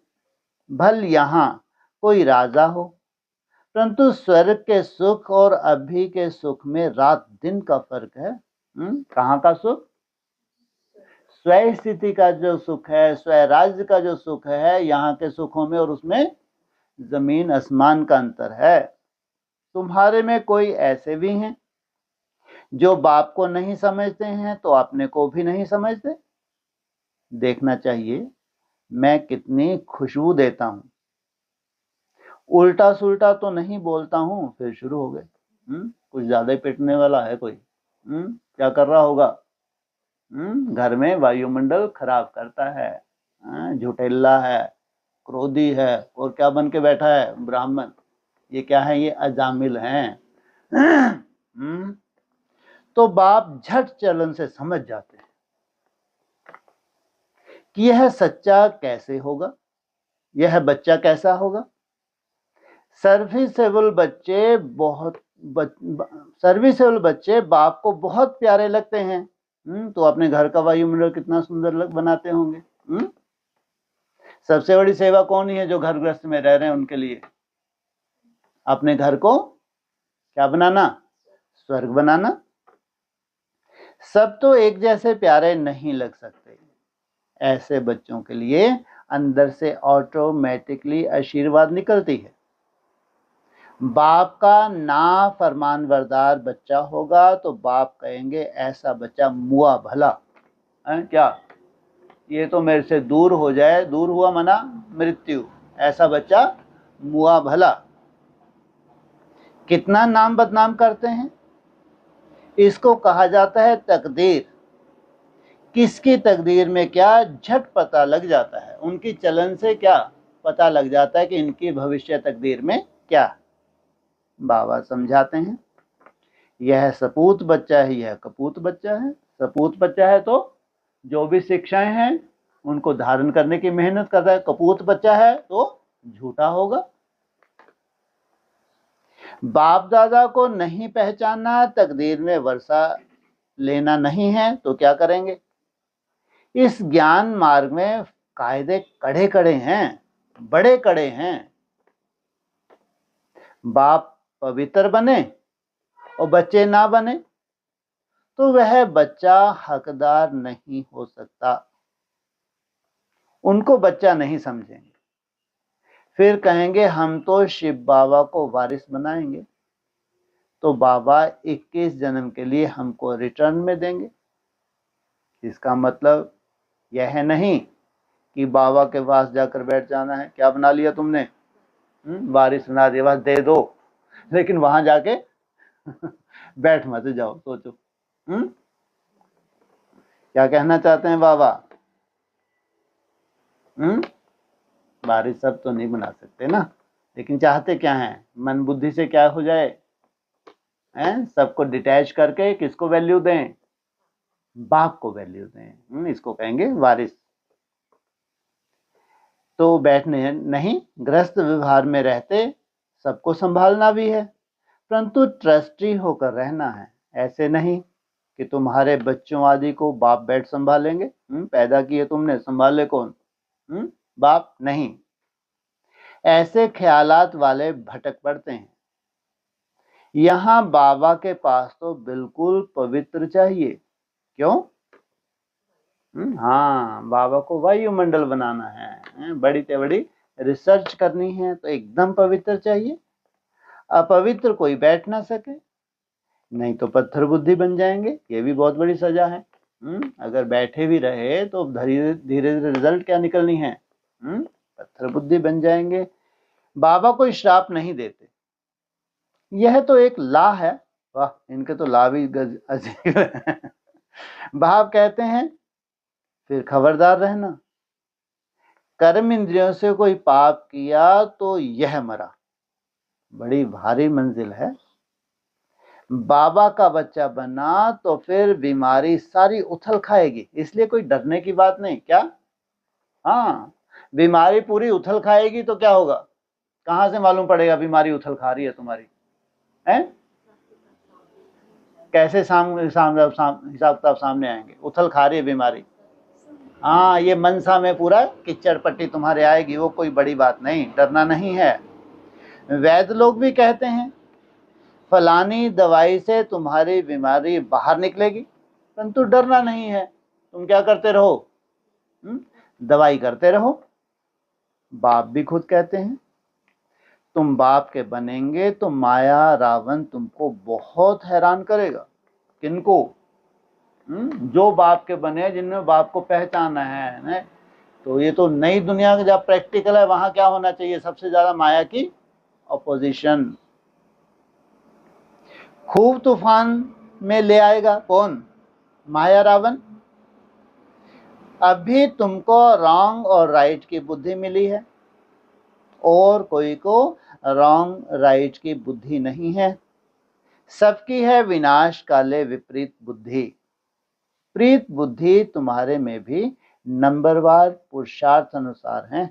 भल यहाँ कोई राजा हो, परंतु स्वर्ग के सुख और अभी के सुख में रात दिन का फर्क है। कहाँ का सुख? स्वय स्थिति का जो सुख है, स्वय राज्य का जो सुख है, यहाँ के सुखों में और उसमें जमीन आसमान का अंतर है। तुम्हारे में कोई ऐसे भी हैं जो बाप को नहीं समझते हैं तो अपने को भी नहीं समझते। देखना चाहिए मैं कितनी खुशबू देता हूँ, उल्टा सुल्टा तो नहीं बोलता हूँ। फिर शुरू हो गए, कुछ ज्यादा ही पिटने वाला है कोई। क्या कर रहा होगा? घर में वायुमंडल खराब करता है, झुटेला है, क्रोधी है, और क्या बन के बैठा है? ब्राह्मण। ये क्या है? ये अजामिल हैं। तो बाप झट चलन से समझ जाते हैं कि यह सच्चा कैसे होगा, यह बच्चा कैसा होगा। सर्विसेबल बच्चे बाप को बहुत प्यारे लगते हैं। तो अपने घर का वायुमंडल कितना सुंदर बनाते होंगे। सबसे बड़ी सेवा कौन ही है जो घर गृहस्थ में रह रहे हैं उनके लिए? अपने घर को क्या बनाना? स्वर्ग बनाना। सब तो एक जैसे प्यारे नहीं लग सकते। ऐसे बच्चों के लिए अंदर से ऑटोमेटिकली आशीर्वाद निकलती है। बाप का ना फरमानबरदार बच्चा होगा तो बाप कहेंगे ऐसा बच्चा मुआ भला है क्या, ये तो मेरे से दूर हो जाए, दूर हुआ मना मृत्यु, ऐसा बच्चा मुआ भला। कितना नाम बदनाम करते हैं। इसको कहा जाता है तकदीर। किसकी तकदीर में क्या झट पता लग जाता है, उनकी चलन से क्या पता लग जाता है कि इनकी भविष्य तकदीर में क्या। बाबा समझाते हैं यह सपूत बच्चा ही है, कपूत बच्चा है। सपूत बच्चा है तो जो भी शिक्षाएं हैं उनको धारण करने की मेहनत कर रहा है, कपूत बच्चा है तो झूठा होगा। बाप दादा को नहीं पहचानना, तकदीर में वर्षा लेना नहीं है तो क्या करेंगे। इस ज्ञान मार्ग में कायदे कड़े कड़े हैं, बड़े कड़े हैं। बाप पवित्र बने और बच्चे ना बने तो वह बच्चा हकदार नहीं हो सकता। उनको बच्चा नहीं समझेंगे, फिर कहेंगे हम तो शिव बाबा को वारिस बनाएंगे, तो बाबा 21 जन्म के लिए हमको रिटर्न में देंगे। इसका मतलब यह नहीं कि बाबा के पास जाकर बैठ जाना है। क्या बना लिया तुमने, वारिस बना दिया, बस दे दो, लेकिन वहां जाके बैठ मत जाओ, सोचो क्या कहना चाहते हैं बाबा। वारिस सब तो नहीं बना सकते ना, लेकिन चाहते क्या हैं, मन बुद्धि से क्या हो जाए, सबको डिटैच करके किसको वैल्यू दें, बाप को वैल्यू दें। इसको कहेंगे वारिस। तो बैठने नहीं, गृहस्थ व्यवहार में रहते सबको संभालना भी है, परंतु ट्रस्टी होकर रहना है। ऐसे नहीं कि तुम्हारे बच्चों आदि को बाप बैठ संभालेंगे। पैदा किए तुमने, संभाले कौन, बाप नहीं। ऐसे ख्यालात वाले भटक पड़ते हैं। यहाँ बाबा के पास तो बिल्कुल पवित्र चाहिए। क्यों, हाँ, बाबा को वायुमंडल बनाना है, बड़ी से बड़ी रिसर्च करनी है, तो एकदम पवित्र चाहिए। अपवित्र कोई बैठ ना सके, नहीं तो पत्थर बुद्धि बन जाएंगे, ये भी बहुत बड़ी सजा है। अगर बैठे भी रहे तो धीरे धीरे रिजल्ट क्या निकलनी है, पत्थर बुद्धि बन जाएंगे। बाबा कोई श्राप नहीं देते, यह तो एक ला है। वाह, इनके तो ला भी अजीब है। बाप कहते हैं फिर खबरदार रहना, कर्म इंद्रियों से कोई पाप किया तो यह मरा। बड़ी भारी मंजिल है। बाबा का बच्चा बना तो फिर बीमारी सारी उथल खाएगी, इसलिए कोई डरने की बात नहीं। क्या, हाँ, बीमारी पूरी उथल खाएगी तो क्या होगा, कहां से मालूम पड़ेगा बीमारी उथल खा रही है तुम्हारी, है कैसे हिसाब किताब सामने आएंगे, उथल खा रही है बीमारी। हाँ, ये मनसा में पूरा किच्चड़ पट्टी तुम्हारे आएगी, वो कोई बड़ी बात नहीं, डरना नहीं है। वैद्य लोग भी कहते हैं फलानी दवाई से तुम्हारी बीमारी बाहर निकलेगी, परंतु डरना नहीं है। तुम क्या करते रहो, दवाई करते रहो। बाप भी खुद कहते हैं तुम बाप के बनेंगे तो माया रावण तुमको बहुत हैरान करेगा। किनको, जो बाप के बने, जिनमें बाप को पहचाना है। तो ये तो नई दुनिया का जब प्रैक्टिकल है, वहां क्या होना चाहिए, सबसे ज्यादा माया की ऑपोजिशन। खूब तूफान में ले आएगा कौन, माया रावण। अभी तुमको रॉन्ग और राइट की बुद्धि मिली है, और कोई को रॉन्ग राइट की बुद्धि नहीं है। सबकी है विनाश काले विपरीत बुद्धि। प्रीत बुद्धि तुम्हारे में भी नंबरवार पुरुषार्थ अनुसार है।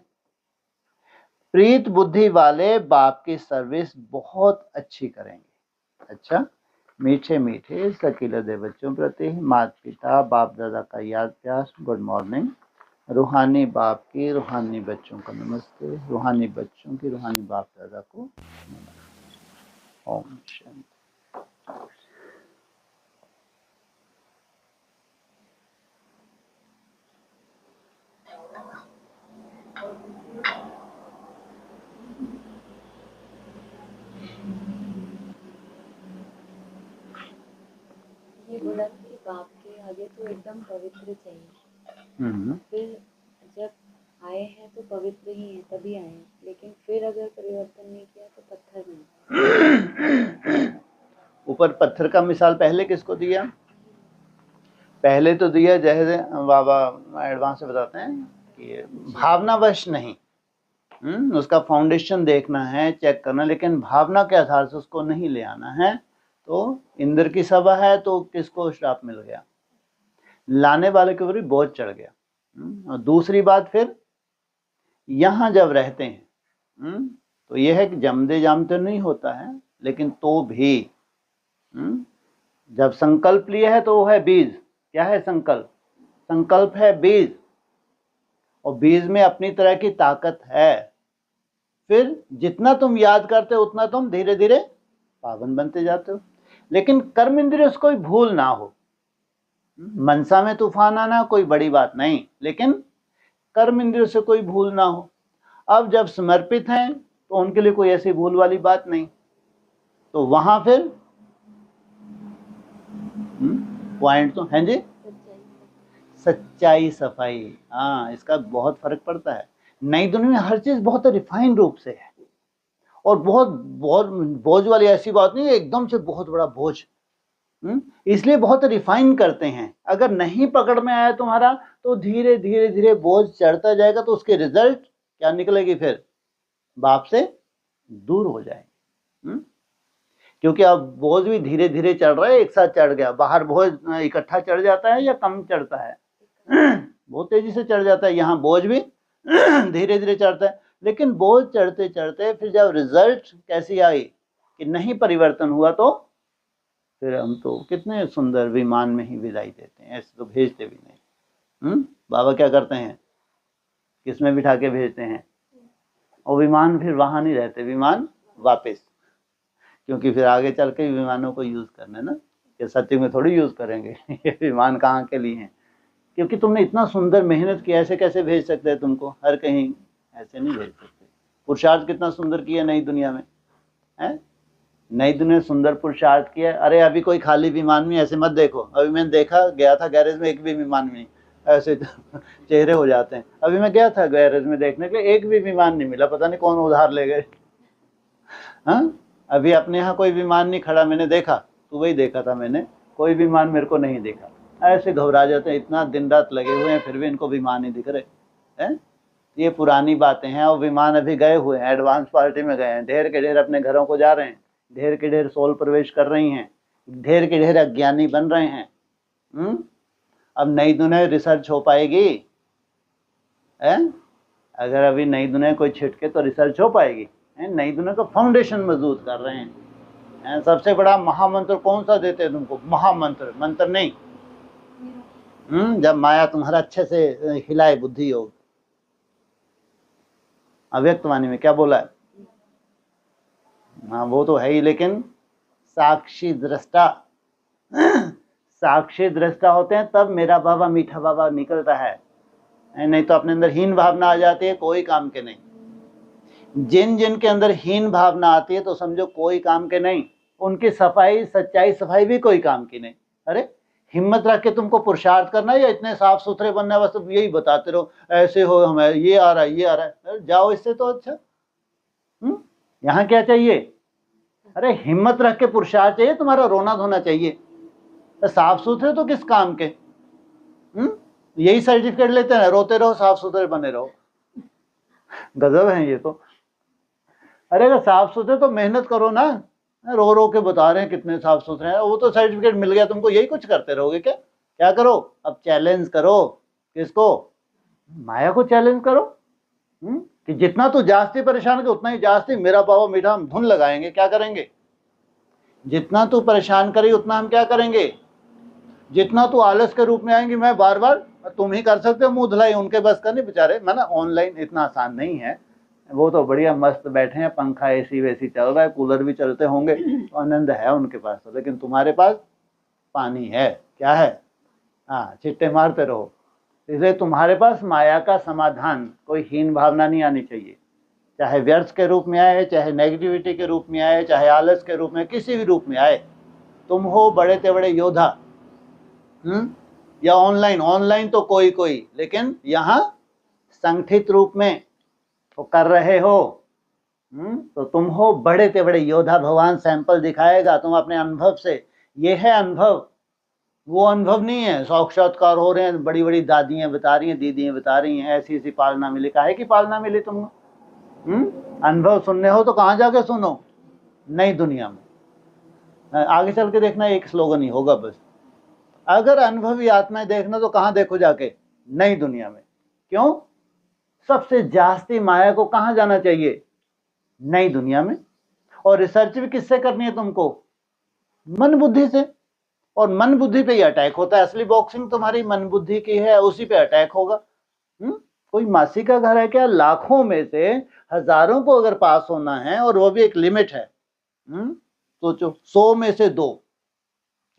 प्रीत बुद्धि वाले बाप की सर्विस बहुत अच्छी करेंगे। अच्छा, मीठे मीठे सकीलदे बच्चों प्रति माता पिता बाप दादा का याद प्यार, गुड मॉर्निंग। रूहानी बाप की रूहानी बच्चों को नमस्ते, रूहानी बच्चों की रूहानी बाप दादा को नमस्ते। ओम शांति। ये बोला था कि बाप के आगे तो एकदम पवित्र चाहिए, हम्म। फिर जब आए हैं तो पवित्र ही हैं, तभी आए हैं, लेकिन फिर अगर परिवर्तन नहीं किया तो पत्थर नहीं। ऊपर पत्थर का मिसाल पहले किसको दिया? पहले तो दिया जैसे बाबा एडवांस से बताते हैं कि भावनावश नहीं, उसका फाउंडेशन देखना है, चेक करना, लेकिन भावना के आधार से उसको नहीं ले आना है। तो इंद्र की सभा है तो किसको श्राप मिल गया? लाने वाले के ऊपर बोझ चढ़ गया। और दूसरी बात, फिर यहाँ जब रहते हैं तो यह है कि जमदे जामते नहीं होता है, लेकिन तो भी जब संकल्प लिया है तो वो है बीज। क्या है संकल्प? संकल्प है बीज, और बीज में अपनी तरह की ताकत है। फिर जितना तुम याद करते हो उतना तुम धीरे धीरे पावन बनते जाते हो। लेकिन कर्म इंद्रिय उसको भूल ना हो। मनसा में तूफान आना कोई बड़ी बात नहीं, लेकिन कर्म इंद्रियों से कोई भूल ना हो। अब जब समर्पित हैं तो उनके लिए कोई ऐसी भूल वाली बात नहीं। तो वहां फिर पॉइंट तो है जी, सच्चाई सफाई। हाँ, इसका बहुत फर्क पड़ता है। नई दुनिया में हर चीज बहुत रिफाइन रूप से है, और बहुत बहुत बोझ वाली ऐसी बात नहीं है एकदम से बहुत बड़ा बोझ। इसलिए बहुत रिफाइन करते हैं। अगर नहीं पकड़ में आया तुम्हारा तो धीरे धीरे धीरे बोझ चढ़ता जाएगा, तो उसके रिजल्ट क्या निकलेगी? फिर बाप से दूर हो जाएंगे। क्योंकि अब बोझ भी धीरे धीरे चढ़ रहा है, एक साथ चढ़ गया। बाहर बोझ इकट्ठा चढ़ जाता है या कम चढ़ता है? बहुत तेजी से चढ़ जाता है। यहाँ बोझ भी धीरे धीरे चढ़ता है। लेकिन बोझ चढ़ते चढ़ते फिर जब रिजल्ट कैसी आई कि नहीं परिवर्तन हुआ, तो फिर हम तो कितने सुंदर विमान में ही विदाई देते हैं, ऐसे तो भेजते भी नहीं। बाबा क्या करते हैं? किसमें बिठा के भेजते हैं? और विमान फिर वहां नहीं रहते, विमान वापस। क्योंकि फिर आगे चल के विमानों को यूज करना है ना, ये सत्य में थोड़ी यूज करेंगे। ये विमान कहाँ के लिए हैं? क्योंकि तुमने इतना सुंदर मेहनत किया, ऐसे कैसे भेज सकते हैं तुमको? हर कहीं ऐसे नहीं भेज सकते। पुरुषार्थ कितना सुंदर किया नई दुनिया में है। नई दुनिया सुंदर पुरुषार्थ किया। अरे अभी कोई खाली विमान में ऐसे मत देखो। अभी मैंने देखा, गया था गैरेज में, एक भी विमान में नहीं, ऐसे चेहरे हो जाते हैं। अभी मैं गया था गैरेज में देखने के लिए, एक भी विमान नहीं मिला, पता नहीं कौन उधार ले गए। हाँ, अभी अपने यहाँ कोई विमान नहीं खड़ा, मैंने देखा तो वही देखा था मैंने, कोई विमान मेरे को नहीं दिखा। ऐसे घबरा जाते हैं, इतना दिन रात लगे हुए हैं फिर भी इनको विमान नहीं दिख रहे हैं। ये पुरानी बातें हैं। और विमान अभी गए हुए हैं, एडवांस पार्टी में गए हैं, ढेर के ढेर अपने घरों को जा रहे हैं, ढेर के ढेर सोल प्रवेश कर रही हैं, ढेर के ढेर अज्ञानी बन रहे हैं। अब नई दुनिया रिसर्च हो पाएगी? अगर अभी नई दुनिया कोई छिटके तो रिसर्च हो पाएगी? नई दुनिया का फाउंडेशन मजबूत कर रहे हैं। सबसे बड़ा महामंत्र कौन सा देते हैं तुमको? महामंत्र, मंत्र नहीं। जब माया तुम्हारा अच्छे से हिलाए बुद्धि योग। अव्यक्तवाणी में क्या बोला है? हाँ वो तो है ही, लेकिन साक्षी दृष्टा साक्षी दृष्टा होते हैं तब मेरा बाबा मीठा बाबा निकलता है। नहीं तो अपने अंदर हीन भावना आ जाती है, कोई काम के नहीं। जिन जिन के अंदर हीन भावना आती है तो समझो कोई काम के नहीं। उनकी सफाई, सच्चाई सफाई भी कोई काम की नहीं। अरे हिम्मत रख के तुमको पुरुषार्थ करना है या इतने साफ सुथरे बनना है? बस यही बताते रहो, ऐसे हो, हमें ये आ रहा है, ये आ रहा है। जाओ इससे तो अच्छा। यहाँ क्या चाहिए? अरे हिम्मत रख के पुरुषार्थ चाहिए, तुम्हारा रोना धोना चाहिए। तो साफ सुथरे तो किस काम के? यही सर्टिफिकेट लेते हैं, रोते रहो, साफ सुथरे बने रहो। गजब है ये तो। अरे अगर साफ सुथरे तो मेहनत करो ना। रो रो के बता रहे हैं कितने साफ सुथरे हैं, वो तो सर्टिफिकेट मिल गया तुमको, यही कुछ करते रहोगे क्या? क्या करो? अब चैलेंज करो। किसको? माया को चैलेंज करो कि जितना तू जास्ती परेशान कर उतना ही जास्ती मेरा बाबा मीठा हम धुन लगाएंगे। क्या करेंगे? जितना तू परेशान करेगी उतना हम क्या करेंगे? जितना तू आलस के रूप में आएंगे, मैं बार बार, तुम ही कर सकते हो मुंह धुलाई, उनके बस का नहीं बेचारे। माना ऑनलाइन इतना आसान नहीं है, वो तो बढ़िया मस्त बैठे हैं, पंखा एसी वैसी चल रहा है, कूलर भी चलते होंगे, तो आनंद है उनके पास। तो लेकिन तुम्हारे पास पानी है। क्या है? हाँ, छिट्टे मारते रहो। इसलिए तुम्हारे पास माया का समाधान, कोई हीन भावना नहीं आनी चाहिए। चाहे व्यर्थ के रूप में आए, चाहे नेगेटिविटी के रूप में आए, चाहे आलस के रूप में, किसी भी रूप में आए। तुम हो बड़े ते बड़े योद्धा, या ऑनलाइन? ऑनलाइन तो कोई कोई, लेकिन यहाँ संगठित रूप में तो कर रहे हो। तो तुम हो बड़े से बड़े योद्धा, भगवान सैंपल दिखाएगा तुम अपने अनुभव से। ये है अनुभव, वो अनुभव नहीं है साक्षात्कार हो रहे हैं, बड़ी बड़ी दादियां बता रही हैं, दीदियां बता रही हैं ऐसी ऐसी पालना मिली। काहे की पालना मिली तुमको? अनुभव सुनने हो तो कहाँ जाके सुनो? नई दुनिया में। आगे चल के देखना एक स्लोगन ही होगा बस, अगर अनुभवी आत्माएं देखना तो कहाँ देखो जाके? नई दुनिया में। क्यों? सबसे जास्ती माया को कहाँ जाना चाहिए? नई दुनिया में। और रिसर्च भी किससे करनी है तुमको? मन बुद्धि से। और मन बुद्धि पे ही अटैक होता है। असली बॉक्सिंग तुम्हारी मन बुद्धि की है, उसी पे अटैक होगा। कोई मासी का घर है क्या? लाखों में से हजारों को अगर पास होना है, और वो भी एक लिमिट है। सोचो 100 में से 2,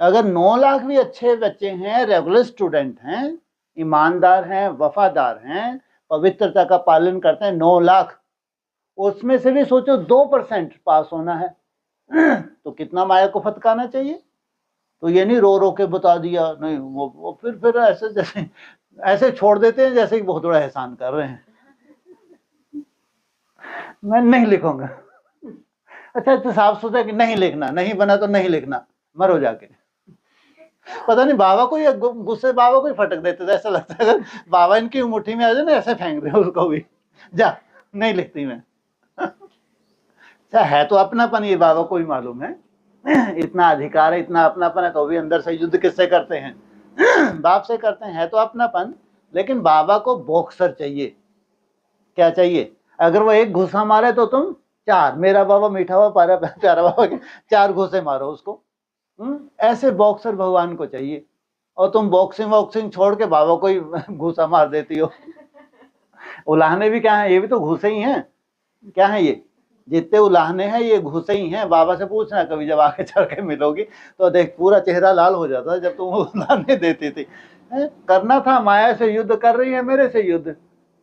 अगर 9 लाख भी अच्छे बच्चे हैं, रेगुलर स्टूडेंट हैं, ईमानदार हैं, वफादार हैं, पवित्रता का पालन करते हैं, 9 लाख, उसमें से भी सोचो 2% पास होना है तो कितना माया को फटकाना चाहिए? तो ये नहीं रो रो के बता दिया, नहीं वो फिर ऐसे जैसे ऐसे छोड़ देते हैं जैसे कि बहुत बड़ा एहसान कर रहे हैं। मैं नहीं लिखूंगा। अच्छा तो साफ सोचा कि नहीं लिखना, नहीं बना तो नहीं लिखना, मरो जाके। पता नहीं बाबा को या गुस्से बाबा को ही फटक देते थे। ऐसा लगता है बाबा इनकी मुट्ठी में आ जाए ना, ऐसे फेंक दे उसको भी, जा नहीं लिखती मैं। अच्छा है तो अपनापन, ये बाबा को भी मालूम है इतना अधिकार है, इतना अपनापन है, तो भी अंदर से युद्ध किससे करते हैं? बाप से करते हैं। है तो अपनापन, लेकिन बाबा को बॉक्सर चाहिए। क्या चाहिए? अगर वो एक घुसा मारे तो तुम 4, मेरा बाबा मीठा हुआ प्यारा बाबा के 4 घुसे मारो उसको। ऐसे बॉक्सर भगवान को चाहिए। और तुम बॉक्सिंग वॉक्सिंग छोड़ के बाबा को ही घुसा मार देती हो। उलाहने भी क्या है? ये भी तो घुसे ही हैं। क्या है ये? जितने उलाहने हैं ये घुसे ही हैं। बाबा से पूछना कभी जब आगे चढ़ के मिलोगी तो देख पूरा चेहरा लाल हो जाता है जब तुम उलाहने देती थी। करना था, माया से युद्ध कर रही है, मेरे से युद्ध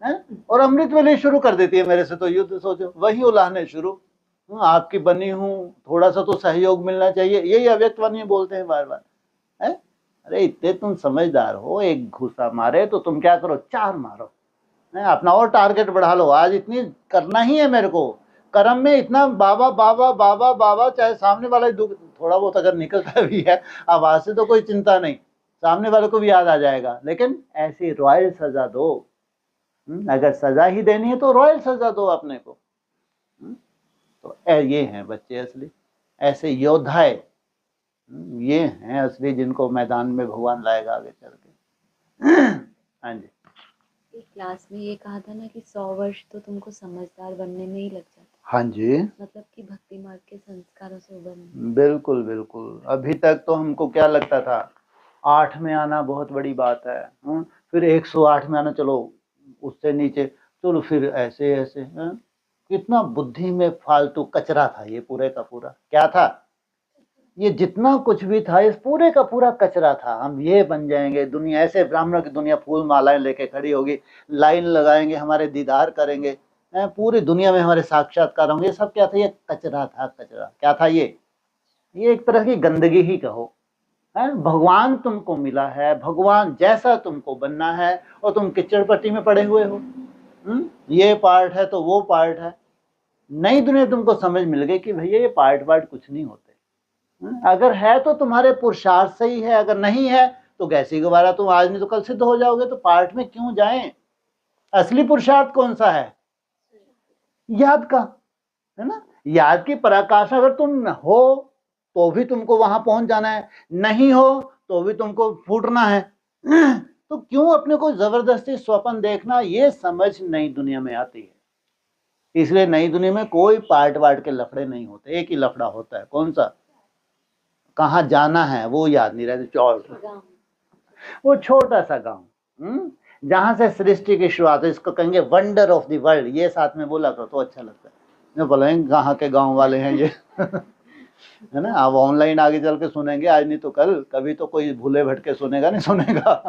है, और अमृत वेले शुरू कर देती है मेरे से तो युद्ध। सोचो वही उलाहने शुरू। आपकी बनी हूँ, थोड़ा सा तो सहयोग मिलना चाहिए, यही अव्यक्त वाणी बोलते हैं बार बार। है अरे इतने तुम समझदार हो, एक घुसा मारे तो तुम क्या करो? 4 मारो। अपना और टारगेट बढ़ा लो, आज इतनी करना ही है मेरे को, कर्म में इतना बाबा बाबा बाबा बाबा, चाहे सामने वाला दुख थोड़ा बहुत अगर निकलता भी है आवाज से तो कोई चिंता नहीं, सामने वाले को भी याद आ जाएगा। लेकिन ऐसी रॉयल सजा दो। अगर सजा ही देनी है तो रॉयल सजा दो अपने को। तो ये हैं बच्चे असली, ऐसे योद्धाए ये हैं असली, जिनको मैदान में भगवान लाएगा आगे चल के। हाँ जी। एक क्लास में ये कहा था ना कि 100 वर्ष तो तुमको समझदार बनने में ही लग जाता। हाँ जी, मतलब कि भक्ति मार्ग के संस्कारों से उबरने। बिल्कुल बिल्कुल। अभी तक तो हमको क्या लगता था 8 में आना बहुत बड़ी बात है, फिर 108 में आना, चलो उससे नीचे, चलो फिर ऐसे ऐसे। कितना बुद्धि में फालतू कचरा था ये पूरे का पूरा। क्या था ये? जितना कुछ भी था इस पूरे का पूरा कचरा था। हम ये बन जाएंगे, दुनिया ऐसे ब्राह्मणों की दुनिया फूल मालाएं लेके खड़ी होगी, लाइन लगाएंगे, हमारे दीदार करेंगे, पूरी दुनिया में हमारे साक्षात्कार होंगे। ये सब क्या था? ये कचरा था। कचरा क्या था ये एक तरह की गंदगी ही कहो। है भगवान तुमको मिला है, भगवान जैसा तुमको बनना है, और तुम किचड़ पट्टी में पड़े हुए हो। ये पार्ट है तो वो पार्ट है। नई दुनिया तुमको समझ मिल गई कि भैया ये पार्ट कुछ नहीं होते। अगर है तो तुम्हारे पुरुषार्थ से ही है, अगर नहीं है तो गैसी गुब्बारा, तुम आज नहीं तो कल सिद्ध हो जाओगे, तो पार्ट में क्यों जाएं? असली पुरुषार्थ कौन सा है? याद का, है ना? याद की पराकाष्ठा अगर तुम हो तो भी तुमको वहां पहुंच जाना है, नहीं हो तो भी तुमको फूटना है। तो क्यों अपने को जबरदस्ती स्वप्न देखना? ये समझ नई दुनिया में आती है। इसलिए नई दुनिया में कोई पार्ट वार्ट के लफड़े नहीं होते, एक ही लफड़ा होता है। कौन सा? कहाँ जाना है वो याद नहीं रहता। वो छोटा सा गांव जहां से सृष्टि की शुरुआत है, इसको कहेंगे वंडर ऑफ द वर्ल्ड। ये साथ में बोला करो तो अच्छा लगता है। बोलेंगे कहाँ के गांव वाले हैं ये है ना? आप ऑनलाइन आगे चल के सुनेंगे, आज नहीं तो कल, कभी तो कोई भूले भटके सुनेगा नहीं सुनेगा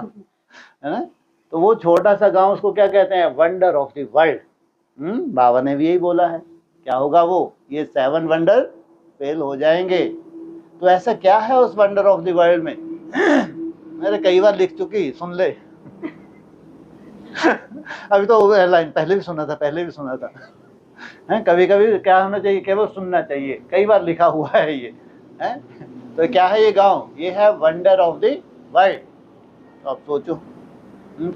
है ना? तो वो छोटा सा गांव, उसको क्या कहते हैं? Wonder of the world. बाबा ने भी यही बोला है। क्या होगा वो? ये 7 वंडर फेल हो जाएंगे। तो ऐसा क्या है उस वंडर ऑफ द वर्ल्ड में? मेरे कई बार लिख चुकी, सुन ले। अभी तो लाइन पहले भी सुना था, है। कभी कभी क्या होना चाहिए, केवल सुनना चाहिए, कई बार लिखा हुआ है ये, है। तो क्या है ये गांव, ये है वंडर ऑफ द वर्ल्ड। तो आप सोचो,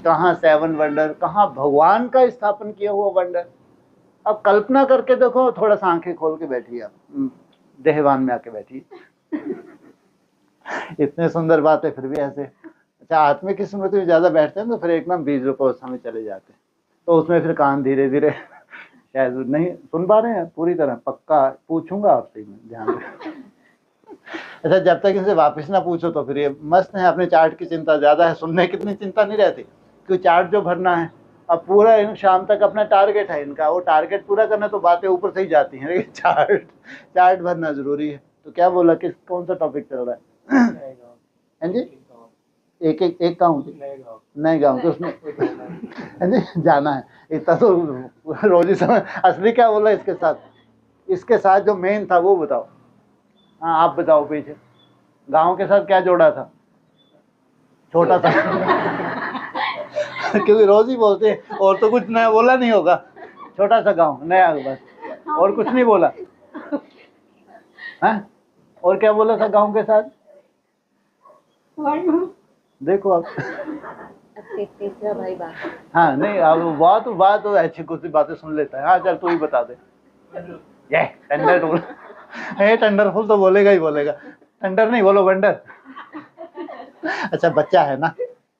कहाँ 7 वंडर, कहाँ भगवान का स्थापन किया हुआ वंडर। अब कल्पना करके देखो, थोड़ा सा आंखें खोल के बैठिए आप, देहवान में आके बैठिए। इतने सुंदर बात है फिर भी ऐसे। अच्छा, आत्मिक स्मृति में ज्यादा बैठते हैं तो फिर एकदम बीज रूप अवस्था में चले जाते हैं, तो उसमें फिर कान धीरे धीरे शायद नहीं सुन पा रहे हैं पूरी तरह। पक्का पूछूंगा आपसे, ध्यान रखें। अच्छा, जब तक इनसे वापस ना पूछो तो फिर ये मस्त है, अपने चार्ट की चिंता ज्यादा है, सुनने की इतनी चिंता नहीं रहती, क्योंकि चार्ट जो भरना है अब पूरा शाम तक अपना टारगेट है इनका, वो टारगेट पूरा करना तो बातें ऊपर से ही जाती हैं, लेकिन चार्ट भरना जरूरी है। तो क्या बोला, कौन सा टॉपिक चल रहा है? हाँ जी, एक गाँव, नए गाँव तो उसमें जाना है, इतना तो रोज ही समय। असली क्या बोला इसके साथ जो मेन था वो बताओ। हाँ आप बताओ, पीछे गांव के साथ क्या जोड़ा था? छोटा सा। क्योंकि रोज ही बोलते हैं, और तो कुछ नया बोला नहीं होगा, छोटा सा गांव नया बस, और कुछ नहीं बोला है। और क्या बोला था गांव के साथ? देखो आप। तीसरा भाई बात। हाँ नहीं, अब बात तो अच्छी कुछ बातें सुन लेता है। हाँ चल तू ही बता दे। ये टंडरफुल, ये टंडरफुल तो बोलेगा ही बोलेगा, टंडर नहीं बोलो, वंडर। अच्छा बच्चा है ना,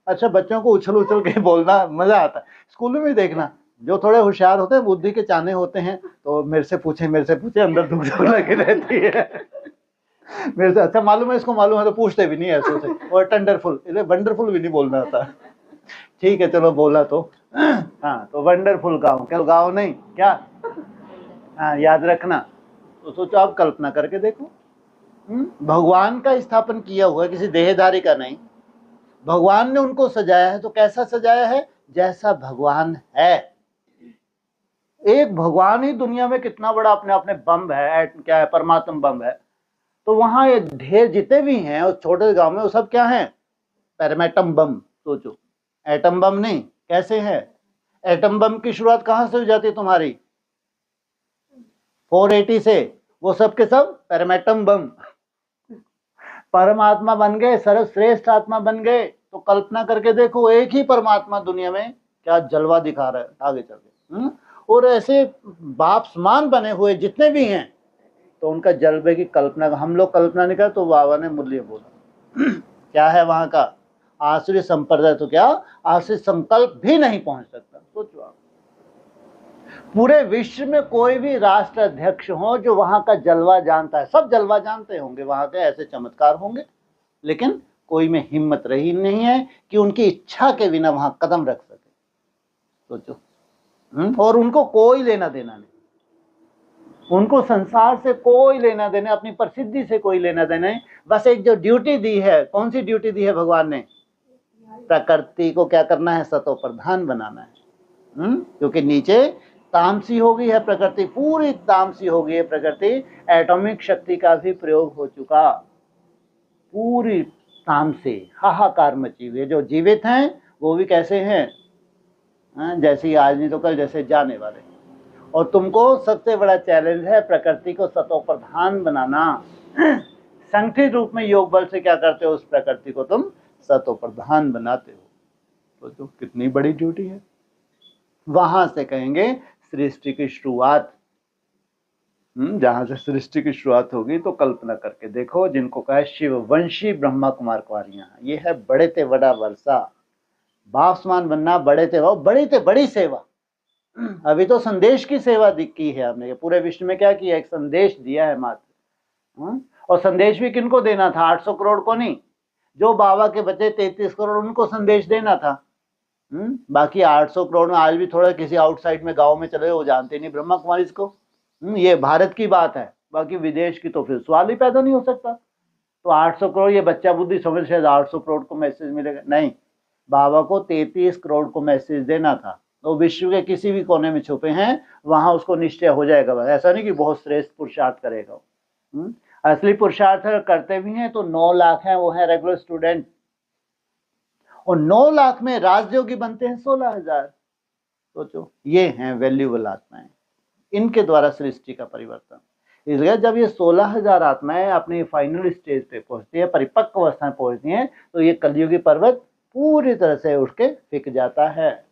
अच्छा बच्चों को उछल के बोलना मजा आता है। स्कूल में भी देखना, जो थोड़े होशियार होते हैं, बुद्धि के चाने होते हैं, तो मेरे से पूछे अंदर धूप लगी रहती है। मेरे से अच्छा मालूम है, इसको मालूम है, तो पूछते भी नहीं ऐसे से। और टंडरफुल, इसे वंडरफुल भी नहीं बोलना आता। ठीक है चलो बोला तो। हाँ तो वंडरफुल गाँव, क्या गाँव नहीं क्या? हाँ याद रखना। तो सोचो, आप कल्पना करके देखो, भगवान का स्थापन किया हुआ, किसी देहधारी का नहीं। भगवान ने उनको सजाया है, तो कैसा सजाया है? जैसा भगवान है। एक भगवान ही दुनिया में कितना बड़ा अपने अपने बम है, क्या है, परमात्मा बम है। तो वहां ये ढेर जितने भी हैं उस छोटे गांव में, वो सब क्या है? परमात्मा बम। सोचो, एटम बम नहीं, कैसे है? एटम बम की शुरुआत कहां से हो जाती है तुम्हारी? 480 से। वो सब के सब परमात्मा बम, परमात्मा बन गए, सर्वश्रेष्ठ आत्मा बन गए। तो कल्पना करके देखो, एक ही परमात्मा दुनिया में क्या जलवा दिखा रहा है आगे चल के। और ऐसे बाप समान बने हुए जितने भी हैं, तो उनका जलवे की कल्पना हम लोग कल्पना नहीं कर, तो बाबा ने मूल्य बोला। क्या है वहां का? आश्रय संप्रदाय, तो क्या आश्रय संकल्प भी नहीं पहुंच सकता। सोचो आप, पूरे विश्व में कोई भी राष्ट्र अध्यक्ष हो जो वहां का जलवा जानता है, सब जलवा जानते होंगे, वहां के ऐसे चमत्कार होंगे, लेकिन कोई में हिम्मत रही नहीं है कि उनकी इच्छा के बिना वहां कदम रख सके। सोचो। और उनको कोई लेना देना नहीं, उनको संसार से कोई लेना देना, अपनी प्रसिद्धि से कोई लेना देना नहीं। बस एक जो ड्यूटी दी है, कौन सी ड्यूटी दी है भगवान ने? प्रकृति को क्या करना है? सतो प्रधान बनाना है। क्योंकि नीचे तामसी हो गई है प्रकृति, पूरी तामसी हो गई है प्रकृति। एटॉमिक शक्ति का भी प्रयोग हो चुका, पूरी तामसी हाहाकार मची हुई है। जो जीवित हैं वो भी कैसे हैं? जैसे ही आज नहीं तो कल जैसे जाने वाले। और तुमको सबसे बड़ा चैलेंज है प्रकृति को सतो प्रधान बनाना। संगठित रूप में योग बल से क्या करते हो? उस प्रकृति को तुम सतो प्रधान बनाते हो। तो कितनी बड़ी ड्यूटी है। वहां से कहेंगे सृष्टि की शुरुआत। जहां से सृष्टि की शुरुआत होगी, तो कल्पना करके देखो, जिनको कहा शिववंशी ब्रह्मा कुमार कुमारियां, ये है बड़े ते बड़ा वर्षा। बाप समान बनना, बड़े ते बड़ी ते बड़ी सेवा। अभी तो संदेश की सेवा की है हमने, पूरे विश्व में क्या किया? एक संदेश दिया है मात्र। और संदेश भी किनको देना था? 800 करोड़ को नहीं, जो बाबा के बच्चे 33 करोड़ उनको संदेश देना था। बाकी 800 करोड़ में आज भी थोड़ा किसी आउटसाइड में गांव में चले, वो जानते नहीं ब्रह्मा कुमारी को। ये भारत की बात है, बाकी विदेश की तो फिर सवाल ही पैदा नहीं हो सकता। तो 800 करोड़ ये बच्चा बुद्धि समझ, शायद 800 करोड़ को मैसेज मिलेगा, नहीं। बाबा को 33 करोड़ को मैसेज देना था। तो विश्व के किसी भी कोने में छुपे हैं, वहां उसको निश्चय हो जाएगा। बस ऐसा नहीं कि बहुत श्रेष्ठ पुरुषार्थ करेगा। असली पुरुषार्थ करते भी हैं तो 9 लाख हैं, वो है रेगुलर स्टूडेंट। और 9 लाख में राजयोगी बनते हैं 16,000। सोचो, ये हैं वैल्यूएबल आत्माएं, इनके द्वारा सृष्टि का परिवर्तन। इसलिए जब ये 16,000 आत्माएं अपनी फाइनल स्टेज पे पहुंचती है, परिपक्व अवस्था में पहुंचती हैं, तो ये कलयुगी पर्वत पूरी तरह से उठ के फिक जाता है।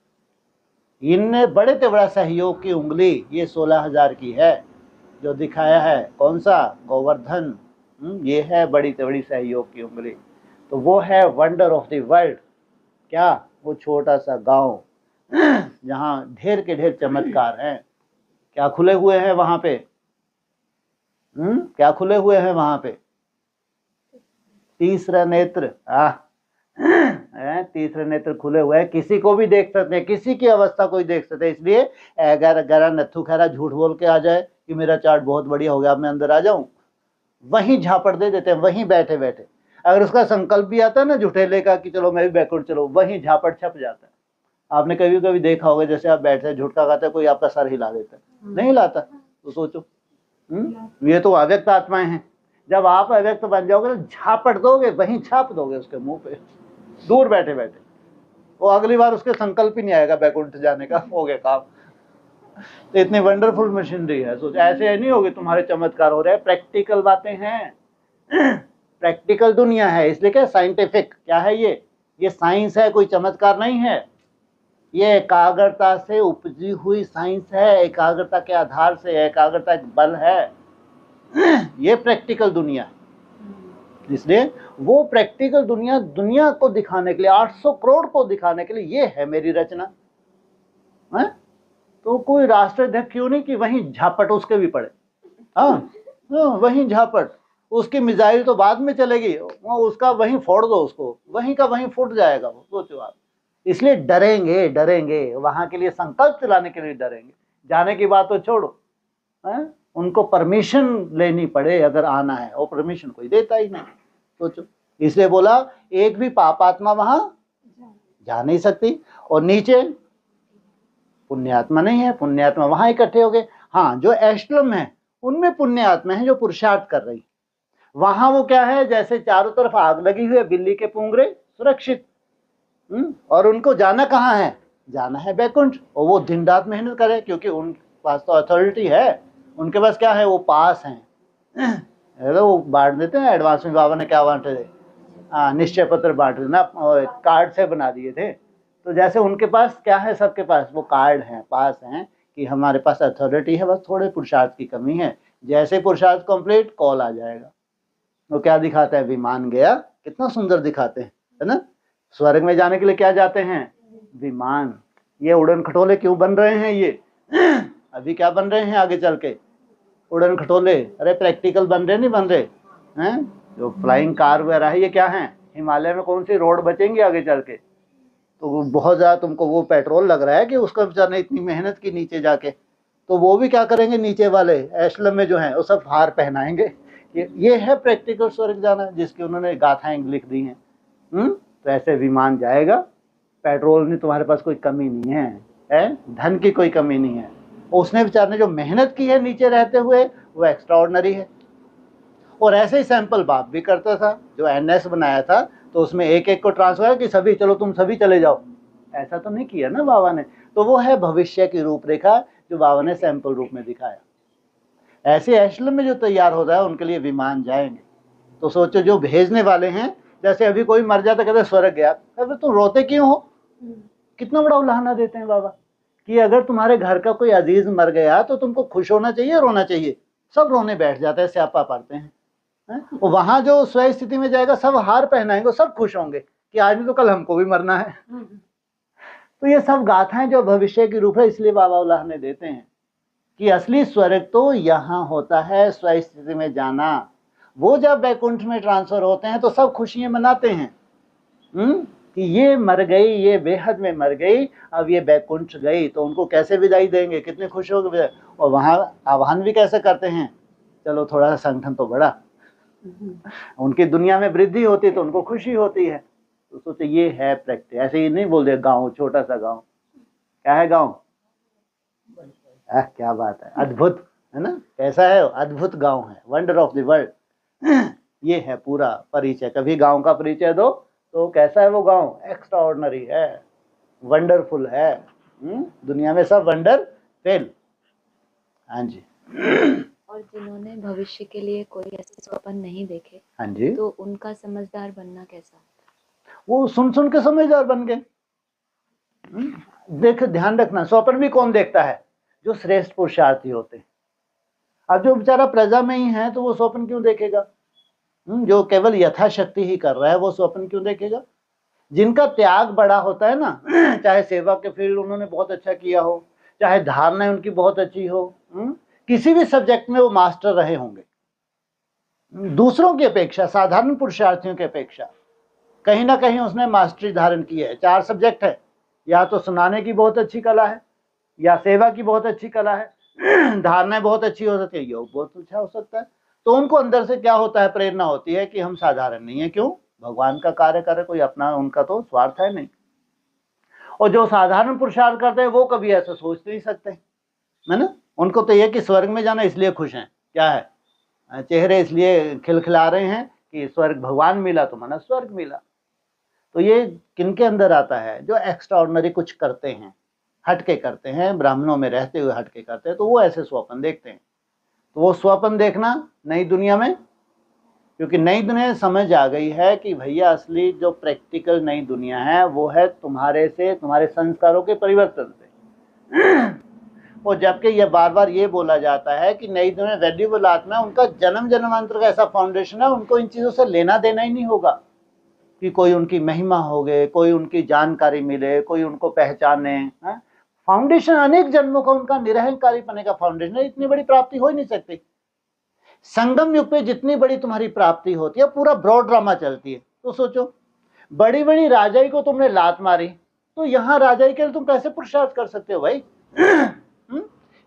इनने बड़े से बड़ा सहयोग की उंगली ये 16,000 की है, जो दिखाया है कौन सा, गोवर्धन। ये है बड़ी से बड़ी सहयोग की उंगली। तो वो है वंडर ऑफ द वर्ल्ड। क्या? वो छोटा सा गांव जहाँ ढेर के ढेर चमत्कार हैं। क्या खुले हुए हैं वहां पे? क्या खुले हुए हैं वहां पे? तीसरा नेत्र। तीसरे नेत्र खुले हुए हैं, किसी को भी देख सकते हैं, किसी की अवस्था को ही देख सकते हैं। इसलिए अगर नत्थु खैरा झूठ बोल के आ जाए कि मेरा चार्ट बहुत बढ़िया हो गया, अब मैं अंदर आ जाऊं, वहीं झापड़ दे देते हैं, वहीं बैठे बैठे। अगर उसका संकल्प भी आता है ना झूठेले का कि चलो मैं भी बैकवर्ड चलो, वहीं झापड़ छप जाता है। आपने कभी कभी देखा होगा, जैसे आप बैठे झुटका खाते हैं, कोई आपका सर हिला देता है, नहीं हिलाता? तो सोचो, ये तो अव्यक्त आत्माएं हैं। जब आप अव्यक्त बन जाओगे तो झापड़ दोगे, वहीं छाप दोगे उसके मुंह पे, दूर बैठे बैठे। वो अगली बार उसके संकल्प ही नहीं आएगा बैकुंठ जाने का, हो गया काम। तो इतनी वंडरफुल मशीनरी है। सोच, ऐसे नहीं होगी तुम्हारे चमत्कार हो रहे हैं, प्रैक्टिकल बातें हैं, प्रैक्टिकल दुनिया है। इसलिए क्या साइंटिफिक, क्या है ये साइंस है, कोई चमत्कार नहीं है। ये एकाग्रता से उपजी हुई साइंस है, एकाग्रता के आधार से, एकाग्रता एक बल है। ये प्रैक्टिकल दुनिया है। इसलिए वो प्रैक्टिकल दुनिया को दिखाने के लिए, 800 करोड़ को दिखाने के लिए ये है मेरी रचना है। तो कोई राष्ट्राध्यक्ष क्यों नहीं कि वहीं झापट उसके भी पड़े। हाँ, वहीं झापट, उसकी मिसाइल तो बाद में चलेगी, उसका वहीं फोड़ दो, उसको वहीं का वहीं फूट जाएगा वो। सोचो आप। इसलिए डरेंगे वहां के लिए, संकल्प चलाने के लिए डरेंगे। जाने की बात तो छोड़ो, उनको परमिशन लेनी पड़े अगर आना है, वो परमिशन कोई देता ही नहीं। सोचो, इसलिए बोला एक भी पापात्मा वहां जा नहीं सकती। और नीचे पुण्यात्मा नहीं है, पुण्यात्मा वहां इकट्ठे हो गए। हाँ, जो एस्ट्रम है उनमें पुण्यात्मा है जो पुरुषार्थ कर रही। वहां वो क्या है, जैसे चारों तरफ आग लगी हुई है, बिल्ली के पुंगरे सुरक्षित। और उनको जाना कहाँ है? जाना है बैकुंठ। और वो दिन रात मेहनत करे, क्योंकि उनके पास तो अथॉरिटी है, उनके पास क्या है, वो पास हैं। वो बांट देते हैं एडवांस में। बाबा ने क्या बांटे थे? निश्चय पत्र बांट देना, कार्ड से बना दिए थे। तो जैसे उनके पास क्या है, सबके पास वो कार्ड हैं, पास हैं कि हमारे पास अथॉरिटी है, बस थोड़े पुरुषार्थ की कमी है। जैसे पुरुषार्थ कंप्लीट, कॉल आ जाएगा। वो क्या दिखाता है? विमान गया, कितना सुंदर दिखाते हैं, है ना। स्वर्ग में जाने के लिए क्या जाते हैं? विमान। ये उड़न खटोले क्यों बन रहे हैं? ये अभी क्या बन रहे हैं आगे चल के? उड़न खटोले। अरे प्रैक्टिकल बन रहे, नहीं बन रहे हैं? जो फ्लाइंग कार वगैरह है, ये क्या है? हिमालय में कौन सी रोड बचेंगी आगे चल के? तो बहुत ज़्यादा तुमको वो पेट्रोल लग रहा है कि उसका बेचारा ने इतनी मेहनत की नीचे जाके, तो वो भी क्या करेंगे? नीचे वाले एस्लम में जो है वो सब हार पहनाएंगे। ये है प्रैक्टिकल स्वर्ग जाना, जिसकी उन्होंने गाथाएं लिख दी हैं। तो ऐसे विमान जाएगा, पेट्रोल में तुम्हारे पास कोई कमी नहीं है, धन की कोई कमी नहीं है। उसने बेचारे ने जो मेहनत की है नीचे रहते हुए, वो एक्स्ट्राऑर्डिनरी है। और ऐसे ही सैंपल बाप भी करता था, जो एनएस बनाया था, तो उसमें एक एक को ट्रांसफर कि सभी चलो, तुम सभी चले जाओ, ऐसा तो नहीं किया ना बाबा ने। तो वो है भविष्य की रूपरेखा जो बाबा ने सैंपल रूप में दिखाया। ऐसे एशलम में जो तैयार हो रहा है उनके लिए विमान जाएंगे। तो सोचो, जो भेजने वाले हैं, जैसे अभी कोई मर जाता, कहते स्वर्ग गया, अरे तुम रोते क्यों हो? कितना बड़ा उलाहना देते हैं बाबा कि अगर तुम्हारे घर का कोई अजीज मर गया तो तुमको खुश होना चाहिए, रोना चाहिए? सब रोने बैठ जाते हैं, स्यापा पड़ते हैं। वहां जो स्वयं स्थिति में जाएगा, सब हार पहनाएंगे, सब खुश होंगे कि आज नहीं तो कल हमको भी मरना है। तो ये सब गाथाएं जो भविष्य की रूप है, इसलिए बाबा उलाहने देते हैं कि असली स्वर्ग तो यहाँ होता है, स्वयं स्थिति में जाना। वो जब बैकुंठ में ट्रांसफर होते हैं तो सब खुशियां मनाते हैं कि ये मर गई, ये बेहद में मर गई, अब ये बैकुंठ गई। तो उनको कैसे विदाई देंगे? कितने खुश हो गए। और वहां आह्वान भी कैसे करते हैं? चलो थोड़ा सा संगठन तो बढ़ा, उनकी दुनिया में वृद्धि होती तो उनको खुशी होती है। तो सोचे ये है प्रैक्टिस। ऐसे ही नहीं बोल दे गाँव, छोटा सा गाँव। क्या है गाँव? क्या बात है, अद्भुत है ना। कैसा है? अद्भुत गांव है, वंडर ऑफ द वर्ल्ड। ये है पूरा परिचय। कभी गांव का परिचय दो तो कैसा है वो गांव? एक्स्ट्रा ऑर्डिनरी है, वंडरफुल है। दुनिया में सब वंडर फेल। हाँ जी। और जिन्होंने भविष्य के लिए कोई ऐसे स्वप्न नहीं देखे, हाँ जी, तो उनका समझदार बनना कैसा? वो सुन सुन के समझदार बन गए। देख, ध्यान रखना, स्वप्न भी कौन देखता है? जो श्रेष्ठ पुरुषार्थी होते हैं। अब जो बेचारा प्रजा में ही है तो वो स्वप्न क्यों देखेगा? जो केवल यथाशक्ति ही कर रहा है वो स्वप्न क्यों देखेगा? जिनका त्याग बड़ा होता है ना, चाहे सेवा के फील्ड उन्होंने बहुत अच्छा किया हो, चाहे धारणाएं उनकी बहुत अच्छी हो, किसी भी सब्जेक्ट में वो मास्टर रहे होंगे, दूसरों की अपेक्षा, साधारण पुरुषार्थियों की अपेक्षा कहीं ना कहीं उसने मास्टरी धारण की है। 4 सब्जेक्ट है, या तो सुनाने की बहुत अच्छी कला है, या सेवा की बहुत अच्छी कला है, धारणाएं बहुत अच्छी हो सकती है, योग बहुत अच्छा हो सकता है। तो उनको अंदर से क्या होता है? प्रेरणा होती है कि हम साधारण नहीं है। क्यों? भगवान का कार्य करे कोई अपना, उनका तो स्वार्थ है नहीं। और जो साधारण पुरुषार्थ करते हैं वो कभी ऐसा सोच नहीं सकते, है ना? उनको तो ये कि स्वर्ग में जाना, इसलिए खुश हैं। क्या है? चेहरे इसलिए खिलखिला रहे हैं कि स्वर्ग भगवान मिला तो माना स्वर्ग मिला। तो ये किनके अंदर आता है? जो एक्स्ट्रा ऑर्डिनरी कुछ करते हैं, हटके करते हैं, ब्राह्मणों में रहते हुए हटके करते हैं, तो वो ऐसे स्वप्न देखते हैं। तो वो स्वप्न देखना नई दुनिया में, क्योंकि नई दुनिया समझ आ गई है कि भैया असली जो प्रैक्टिकल नई दुनिया है वो है तुम्हारे से, तुम्हारे संस्कारों के परिवर्तन से। और जबकि ये बार बार ये बोला जाता है कि नई दुनिया वैल्यूबल आत्मा है, उनका जन्म जन्मांतर का ऐसा फाउंडेशन है, उनको इन चीज़ों से लेना देना ही नहीं होगा कि कोई उनकी महिमा हो गए, कोई उनकी जानकारी मिले, कोई उनको पहचाने। फाउंडेशन अनेक जन्मों का उनका निरहंकारी पने का फाउंडेशन है। इतनी बड़ी प्राप्ति हो ही नहीं सकती। संगम युग पे जितनी बड़ी तुम्हारी प्राप्ति होती है, पूरा ब्रॉड ड्रामा चलती है। तो सोचो, बड़ी बड़ी राजाई को तुमने लात मारी, तो यहाँ राजाई के लिए तुम कैसे पुरुषार्थ कर सकते हो भाई?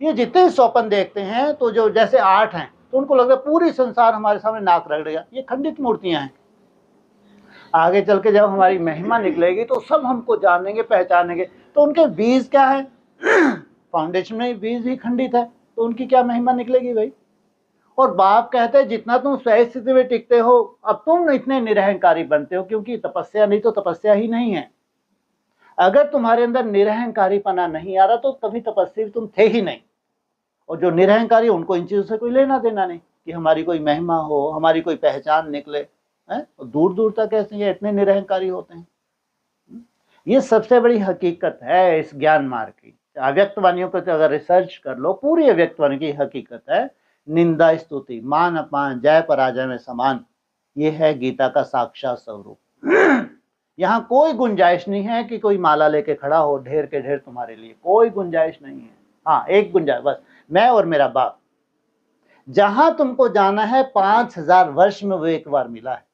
ये जितने स्वप्न देखते हैं, तो जो जैसे 8 हैं, तो उनको लगता है पूरी संसार हमारे सामने नाक रगड़ेगा। ये खंडित मूर्तियां हैं। आगे चल के जब हमारी महिमा निकलेगी तो सब हमको जानेंगे, पहचानेंगे। तो उनके बीज क्या है? फाउंडेशन में बीज ही खंडित है, तो उनकी क्या महिमा निकलेगी भाई? और बाप कहते हैं जितना तुम सही स्थिति में टिकते हो, अब तुम इतने निरहंकारी बनते हो, क्योंकि तपस्या नहीं तो तपस्या ही नहीं है। अगर तुम्हारे अंदर निरहंकारीपना नहीं आ रहा तो कभी तपस्वी तुम थे ही नहीं। और जो निरहंकारी, उनको इन चीजों से कोई लेना देना नहीं कि हमारी कोई महिमा हो, हमारी कोई पहचान निकले। है? दूर दूर तक ऐसे ये इतने निरहंकारी होते हैं। ये सबसे बड़ी हकीकत है इस ज्ञान मार्ग की। अव्यक्तवाणियों पर अगर रिसर्च कर लो, पूरी अव्यक्तवाणी की हकीकत है निंदा स्तुति, मान अपमान, जय पराजय में समान। ये है गीता का साक्षात स्वरूप। यहाँ कोई गुंजाइश नहीं है कि कोई माला लेके खड़ा हो ढेर के ढेर तुम्हारे लिए, कोई गुंजाइश नहीं है। हाँ, एक गुंजाइश बस, मैं और मेरा बाप। जहां तुमको जाना है 5000 वर्ष में वो एक बार मिला है।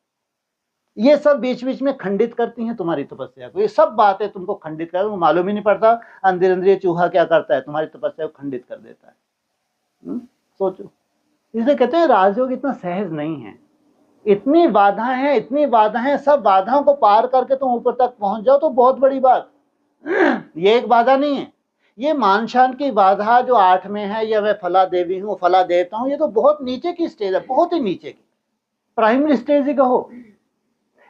ये सब बीच बीच में खंडित करती हैं तुम्हारी तपस्या को। ये सब बातें तुमको खंडित कर, मालूम ही नहीं पड़ता अंदर अंदर ये चूहा क्या करता है, तुम्हारी तपस्या को खंडित कर देता है। सोचो, इसलिए कहते हैं राजयोग इतना सहज नहीं है। इतनी बाधाएं हैं, इतनी बाधाएं हैं, सब बाधाओं को पार करके तुम ऊपर तक पहुंच जाओ तो बहुत बड़ी बात। ये एक बाधा नहीं है, ये मानशान की बाधा जो 8 में है, या मैं फला देवी हूँ, फला देवता हूँ, ये तो बहुत नीचे की स्टेज है, बहुत ही नीचे की प्राइमरी स्टेज ही कहो।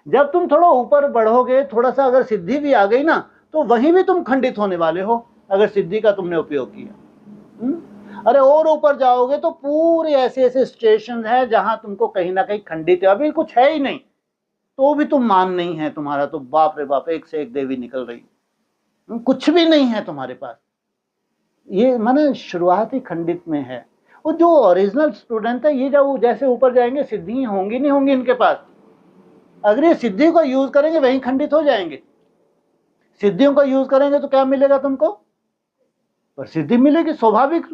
जब तुम थोड़ा ऊपर बढ़ोगे, थोड़ा सा अगर सिद्धि भी आ गई ना, तो वहीं भी तुम खंडित होने वाले हो अगर सिद्धि का तुमने उपयोग किया। अरे और ऊपर जाओगे तो पूरे ऐसे ऐसे स्टेशन है जहां तुमको कहीं ना कहीं खंडित है, अभी कुछ है ही नहीं, तो भी तुम मान नहीं है तुम्हारा, तो बाप रे बाप, एक से एक देवी निकल रही, कुछ भी नहीं है तुम्हारे पास। ये माने शुरुआत ही खंडित में है। वो जो ओरिजिनल स्टूडेंट है, ये जब जैसे ऊपर जाएंगे, सिद्धि होंगी नहीं होंगी इनके पास। अगर ये सिद्धि को यूज करेंगे वहीं खंडित हो जाएंगे। सिद्धियों का यूज करेंगे तो क्या मिलेगा तुमको? प्रसिद्धि मिलेगी, स्वाभाविक।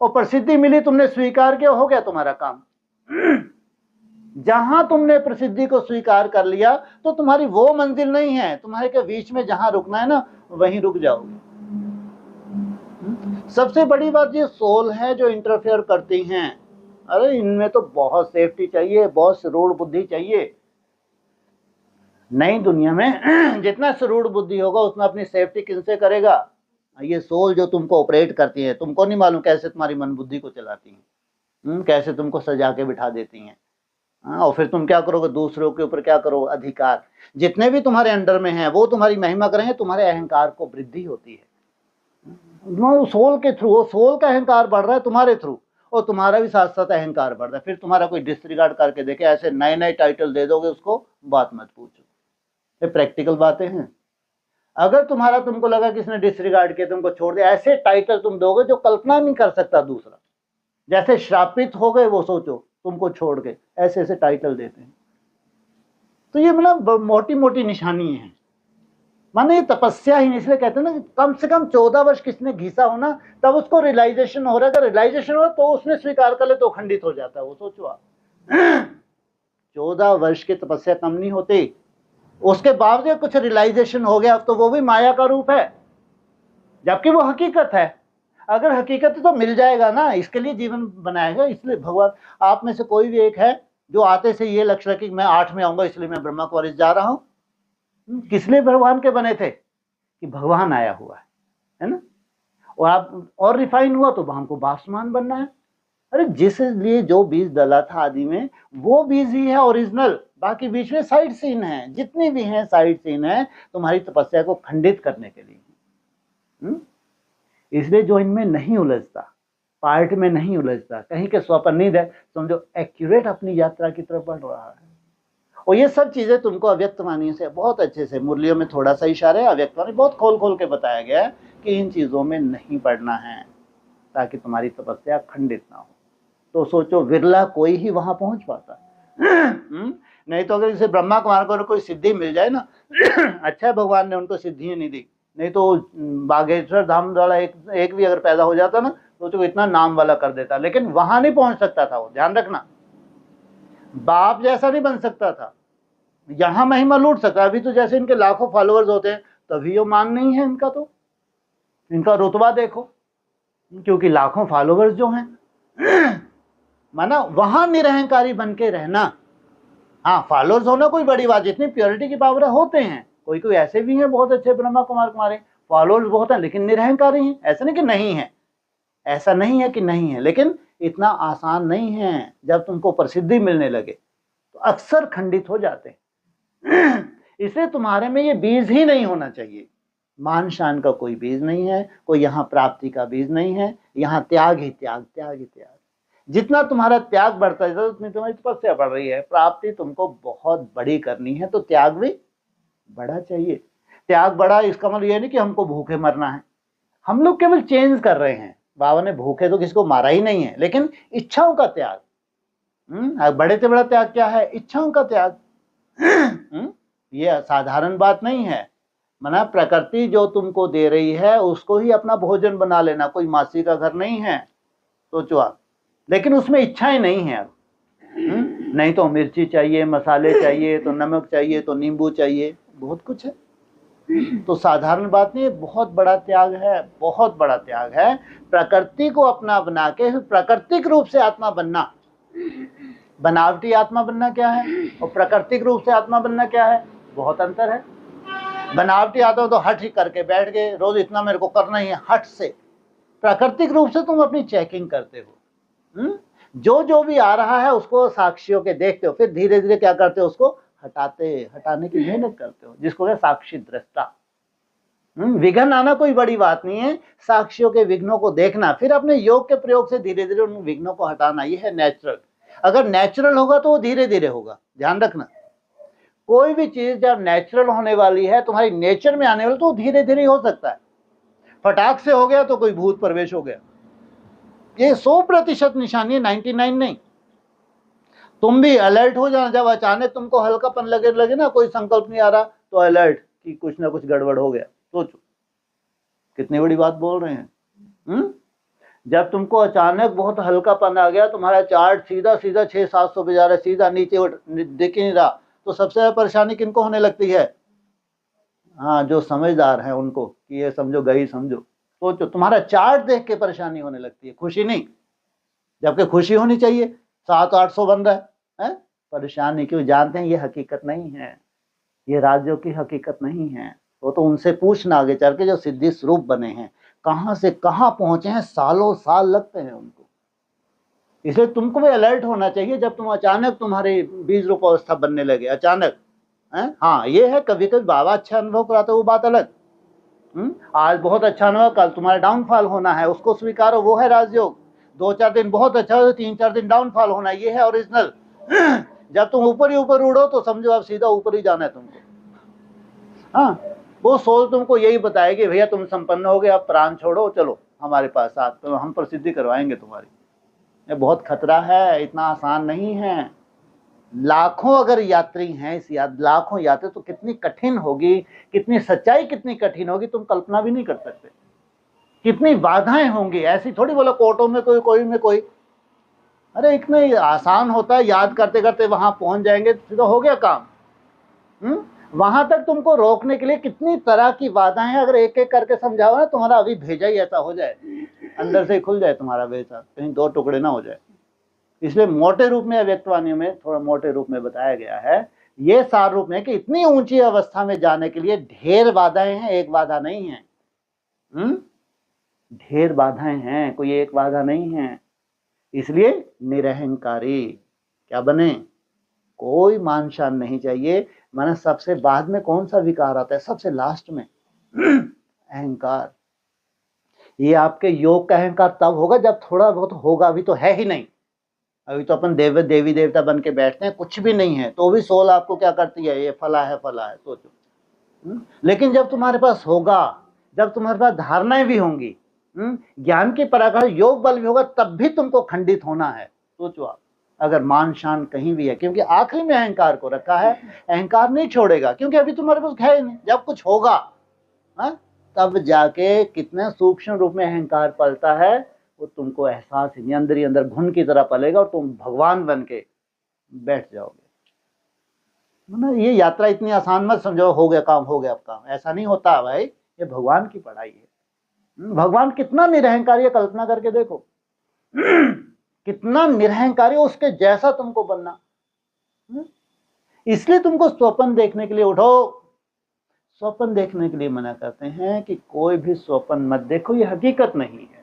और प्रसिद्धि मिली, तुमने स्वीकार किया, हो गया तुम्हारा काम। जहां तुमने प्रसिद्धि को स्वीकार कर लिया तो तुम्हारी वो मंजिल नहीं है, तुम्हारे के बीच में जहां रुकना है ना, वहीं रुक जाओगे। सबसे बड़ी बात ये सोल है जो इंटरफेयर करती हैं। अरे इनमें तो बहुत सेफ्टी चाहिए, बहुत सुरूढ़ बुद्धि चाहिए। नई दुनिया में जितना सुरूढ़ बुद्धि होगा उतना अपनी सेफ्टी किनसे करेगा? ये सोल जो तुमको ऑपरेट करती है, तुमको नहीं मालूम कैसे तुम्हारी मन बुद्धि को चलाती हैं, कैसे तुमको सजा के बिठा देती हैं। हाँ, और फिर तुम क्या करोगे, दूसरों के ऊपर क्या करो, अधिकार। जितने भी तुम्हारे अंडर में हैं वो तुम्हारी महिमा करेंगे, तुम्हारे अहंकार को वृद्धि होती है। सोल के थ्रू, वो सोल का अहंकार बढ़ रहा है तुम्हारे थ्रू, और तुम्हारा भी साथ साथ अहंकार बढ़ रहा है। फिर तुम्हारा कोई डिसरिगार्ड करके देखे, ऐसे नए नए टाइटल दे दोगे उसको, बात मत पूछो। ये प्रैक्टिकल बातें हैं। अगर तुम्हारा, तुमको लगा कि इसने डिसरिगार्ड किया, तुमको छोड़ दिया, ऐसे टाइटल तुम दोगे जो कल्पना नहीं कर सकता दूसरा। जैसे श्रापित हो गए वो, सोचो तुमको छोड़ के, ऐसे ऐसे टाइटल देते हैं। तो ये मतलब मोटी मोटी निशानी है, माने ये तपस्या ही। इसलिए कहते हैं ना, कम से कम 14 वर्ष किसने घिसा हो ना, तब उसको रियलाइजेशन हो रहा है। अगर रियलाइजेशन हो तो उसने स्वीकार कर ले तो खंडित हो जाता है वो। सोचो आप 14 वर्ष की तपस्या कम नहीं होती, उसके बावजूद कुछ रियलाइजेशन हो गया, अब तो वो भी माया का रूप है, जबकि वो हकीकत है। अगर हकीकत है तो मिल जाएगा ना, इसके लिए जीवन बनाएगा। इसलिए भगवान, आप में से कोई भी एक है जो आते से ये लक्ष्य रखी मैं 8 में आऊंगा इसलिए मैं ब्रह्मा कुमारी जा रहा हूं? किस लिए भगवान के बने थे? कि भगवान आया हुआ है ना। और आप और रिफाइन हुआ तो हमको बासमान बनना है। अरे जिस लिए जो बीज डला था आदि में, वो बीज ही है ओरिजिनल, बाकी बीच में साइड सीन है, जितनी भी हैं साइड सीन है तुम्हारी तपस्या को खंडित करने के लिए। इसलिए जो इनमें नहीं उलझता, पार्ट में नहीं उलझता, कहीं के स्वप्निद है, समझो एक्यूरेट अपनी यात्रा की तरफ बढ़ रहा है। और ये सब चीजें तुमको अव्यक्त वाणी से बहुत अच्छे से, मुरलियों में थोड़ा सा इशारा है, अव्यक्त वाणी बहुत खोल खोल के बताया गया है कि इन चीजों में नहीं पड़ना है ताकि तुम्हारी तपस्या खंडित ना हो। तो सोचो विरला कोई ही वहां पहुंच पाता नहीं तो अगर इसे ब्रह्मा कुमार को कोई सिद्धि मिल जाए ना अच्छा है भगवान ने उनको सिद्धियां नहीं दी, नहीं तो बागेश्वर धाम वाला एक भी अगर पैदा हो जाता ना तो इतना नाम वाला कर देता, लेकिन वहां नहीं पहुंच सकता था वो, ध्यान रखना। बाप जैसा नहीं बन सकता था, यहां महिमा लूट सकता। अभी तो जैसे इनके लाखों फॉलोअर्स होते हैं तभी वो मान नहीं है इनका, तो इनका रुतबा देखो, क्योंकि लाखों फॉलोअर्स जो हैं माना वहां निरहंकारी बन के रहना। हाँ, फॉलोअर्स होना कोई बड़ी बात, जितनी प्योरिटी की पावर होते हैं, कोई कोई ऐसे भी हैं बहुत अच्छे ब्रह्मा कुमार कुमारी, फॉलोअर्स बहुत हैं लेकिन निरहंकारी हैं। ऐसा नहीं कि नहीं है, ऐसा नहीं है कि नहीं है, लेकिन इतना आसान नहीं है। जब तुमको प्रसिद्धि मिलने लगे तो अक्सर खंडित हो जाते हैं इसलिए तुम्हारे में ये बीज ही नहीं होना चाहिए। मान शान का कोई बीज नहीं है, कोई यहाँ प्राप्ति का बीज नहीं है, यहाँ त्याग ही त्याग, त्याग ही त्याग। जितना तुम्हारा त्याग बढ़ता है उतनी तुम्हारी तपस्या बढ़ रही है। प्राप्ति तुमको बहुत बड़ी करनी है तो त्याग भी बड़ा चाहिए। त्याग बड़ा इसका मतलब ये नहीं कि हमको भूखे मरना है, हम लोग केवल चेंज कर रहे हैं। बाबा ने भूखे तो किसी को मारा ही नहीं है, लेकिन इच्छाओं का त्याग। बड़े से बड़ा त्याग क्या है? इच्छाओं का त्याग। ये साधारण बात नहीं है। मना प्रकृति जो तुमको दे रही है उसको ही अपना भोजन बना लेना, कोई मासी का घर नहीं है, सोचो आप। लेकिन उसमें इच्छाएं नहीं है अब। नहीं तो मिर्ची चाहिए, मसाले चाहिए, तो नमक चाहिए, तो नींबू चाहिए, बहुत कुछ है। तो साधारण बात नहीं, बहुत बड़ा त्याग है, बहुत बड़ा त्याग है। प्रकृति को अपना बना के प्राकृतिक रूप से आत्मा बनना। बनावटी आत्मा बनना क्या है और प्राकृतिक रूप से आत्मा बनना क्या है? बहुत अंतर है। बनावटी आत्मा तो हट ही करके बैठ गए, रोज इतना मेरे को करना ही है, हट से। प्राकृतिक रूप से तुम अपनी चेकिंग करते हो। जो भी आ रहा है उसको साक्षियों के देखते हो, फिर धीरे धीरे क्या करते हो, उसको हटाने की मेहनत करते हो, जिसको है साक्षी दृष्टा। विघ्न आना कोई बड़ी बात नहीं है, साक्षियों के विघ्नों को देखना, फिर अपने योग के प्रयोग से धीरे धीरे उन विघ्नों को हटाना। ये है नेचुरल। अगर नेचुरल होगा तो वो धीरे धीरे होगा, ध्यान रखना। कोई भी चीज जब नेचुरल होने वाली है, तुम्हारी नेचर में आने वाली, तो धीरे धीरे हो सकता है। फटाक से हो गया तो कोई भूत प्रवेश हो गया, ये 100% निशानी है, 99 नहीं। तुम भी अलर्ट हो जाना, जब अचानक तुमको हल्कापन लगे ना, कोई संकल्प नहीं आ रहा, तो अलर्ट कि कुछ ना कुछ गड़बड़ हो गया। सोचो कितनी बड़ी बात बोल रहे हैं। जब तुमको अचानक बहुत हल्कापन आ गया, तुम्हारा चार्ट सीधा 600-700 पे जा रहा है, सीधा नीचे दिख ही नहीं रहा, तो सबसे ज्यादा परेशानी किनको होने लगती है? हाँ, जो समझदार है उनको, कि ये समझो गई समझो। सोचो तुम्हारा चार्ट देख के परेशानी होने लगती है, खुशी नहीं। जबकि खुशी होनी चाहिए, 700-800 बन रहा है, परेशानी क्यों? जानते हैं ये हकीकत नहीं है, ये राज्यों की हकीकत नहीं है। वो तो उनसे पूछना आगे चल के जो सिद्धि स्वरूप बने हैं, कहां से कहां पहुंचे हैं, सालों साल लगते हैं उनको। इसलिए तुमको भी अलर्ट होना चाहिए जब तुम अचानक तुम्हारी बीज रूप अवस्था बनने लगे अचानक है। हाँ ये है कभी कभी बाबा अच्छा अनुभव कराते वो बात अलग। आज बहुत अच्छा अनुभव, कल तुम्हारा डाउनफॉल होना है, उसको स्वीकारो, वो है राजयोग। 2-4 दिन बहुत अच्छा हो, 3-4 दिन डाउनफॉल होना, ये है ओरिजिनल। जब तुम ऊपर ही ऊपर उड़ो तो समझो अब सीधा ऊपर ही जाना है तुमको। हाँ वो सोल तुमको यही बताएगी भैया तुम संपन्न हो गए, अब प्राण छोड़ो, चलो हमारे पास साथ, तो हम प्रसिद्धि करवाएंगे तुम्हारी। ये बहुत खतरा है, इतना आसान नहीं है। लाखों अगर यात्री हैं इस लाखों यात्री, तो कितनी कठिन होगी, कितनी सच्चाई कितनी कठिन होगी, तुम कल्पना भी नहीं कर सकते। कितनी बाधाएं होंगी, ऐसी थोड़ी बोला कोर्टों में कोई में कोई, अरे इतना आसान होता है, याद करते करते वहां पहुंच जाएंगे तो हो गया काम। वहां तक तुमको रोकने के लिए कितनी तरह की बाधाएं हैं, अगर एक एक करके समझाओ ना, तुम्हारा अभी भेजा ही ऐसा हो जाए, अंदर से खुल जाए तुम्हारा भेजा, कहीं 2 टुकड़े ना हो जाए। इसलिए मोटे रूप में अव्यक्तवाणी में थोड़ा मोटे रूप में बताया गया है, ये सार रूप में कि इतनी ऊंची अवस्था में जाने के लिए ढेर बाधाएं हैं, एक बाधा नहीं है। ढेर बाधाएं हैं, कोई एक बाधा नहीं है। इसलिए निरहंकारी क्या बने, कोई मान शान नहीं चाहिए। माना सबसे बाद में कौन सा विकार आता है, सबसे लास्ट में अहंकार। ये आपके योग का अहंकार तब होगा जब थोड़ा बहुत होगा, अभी तो है ही नहीं। अभी तो अपन देवी देवता बन के बैठते हैं, कुछ भी नहीं है, तो भी सोल आपको क्या करती है, ये फला है सोचो। लेकिन जब तुम्हारे पास होगा, जब तुम्हारे पास धारणाएं भी होंगी, ज्ञान की पराकाष्ठा योग बल भी होगा, तब भी तुमको खंडित होना है। सोचो आप, अगर मान शान कहीं भी है, क्योंकि आखिरी में अहंकार को रखा है, अहंकार नहीं छोड़ेगा, क्योंकि अभी तुम्हारे पास है ही नहीं। जब कुछ होगा तब जाके कितने सूक्ष्म रूप में अहंकार पलता है, वो तुमको एहसास ही नहीं, अंदर ही अंदर घुन की तरह पलेगा और तुम भगवान बन के बैठ जाओगे। मतलब ये यात्रा इतनी आसान मत समझो, हो गया काम, हो गया अब काम, ऐसा नहीं होता भाई। ये भगवान की पढ़ाई है। भगवान कितना निरहंकारी है, कल्पना करके देखो कितना निरहंकारी, उसके जैसा तुमको बनना। इसलिए तुमको स्वप्न देखने के लिए उठो, स्वप्न देखने के लिए मना करते हैं कि कोई भी स्वप्न मत देखो, ये हकीकत नहीं है।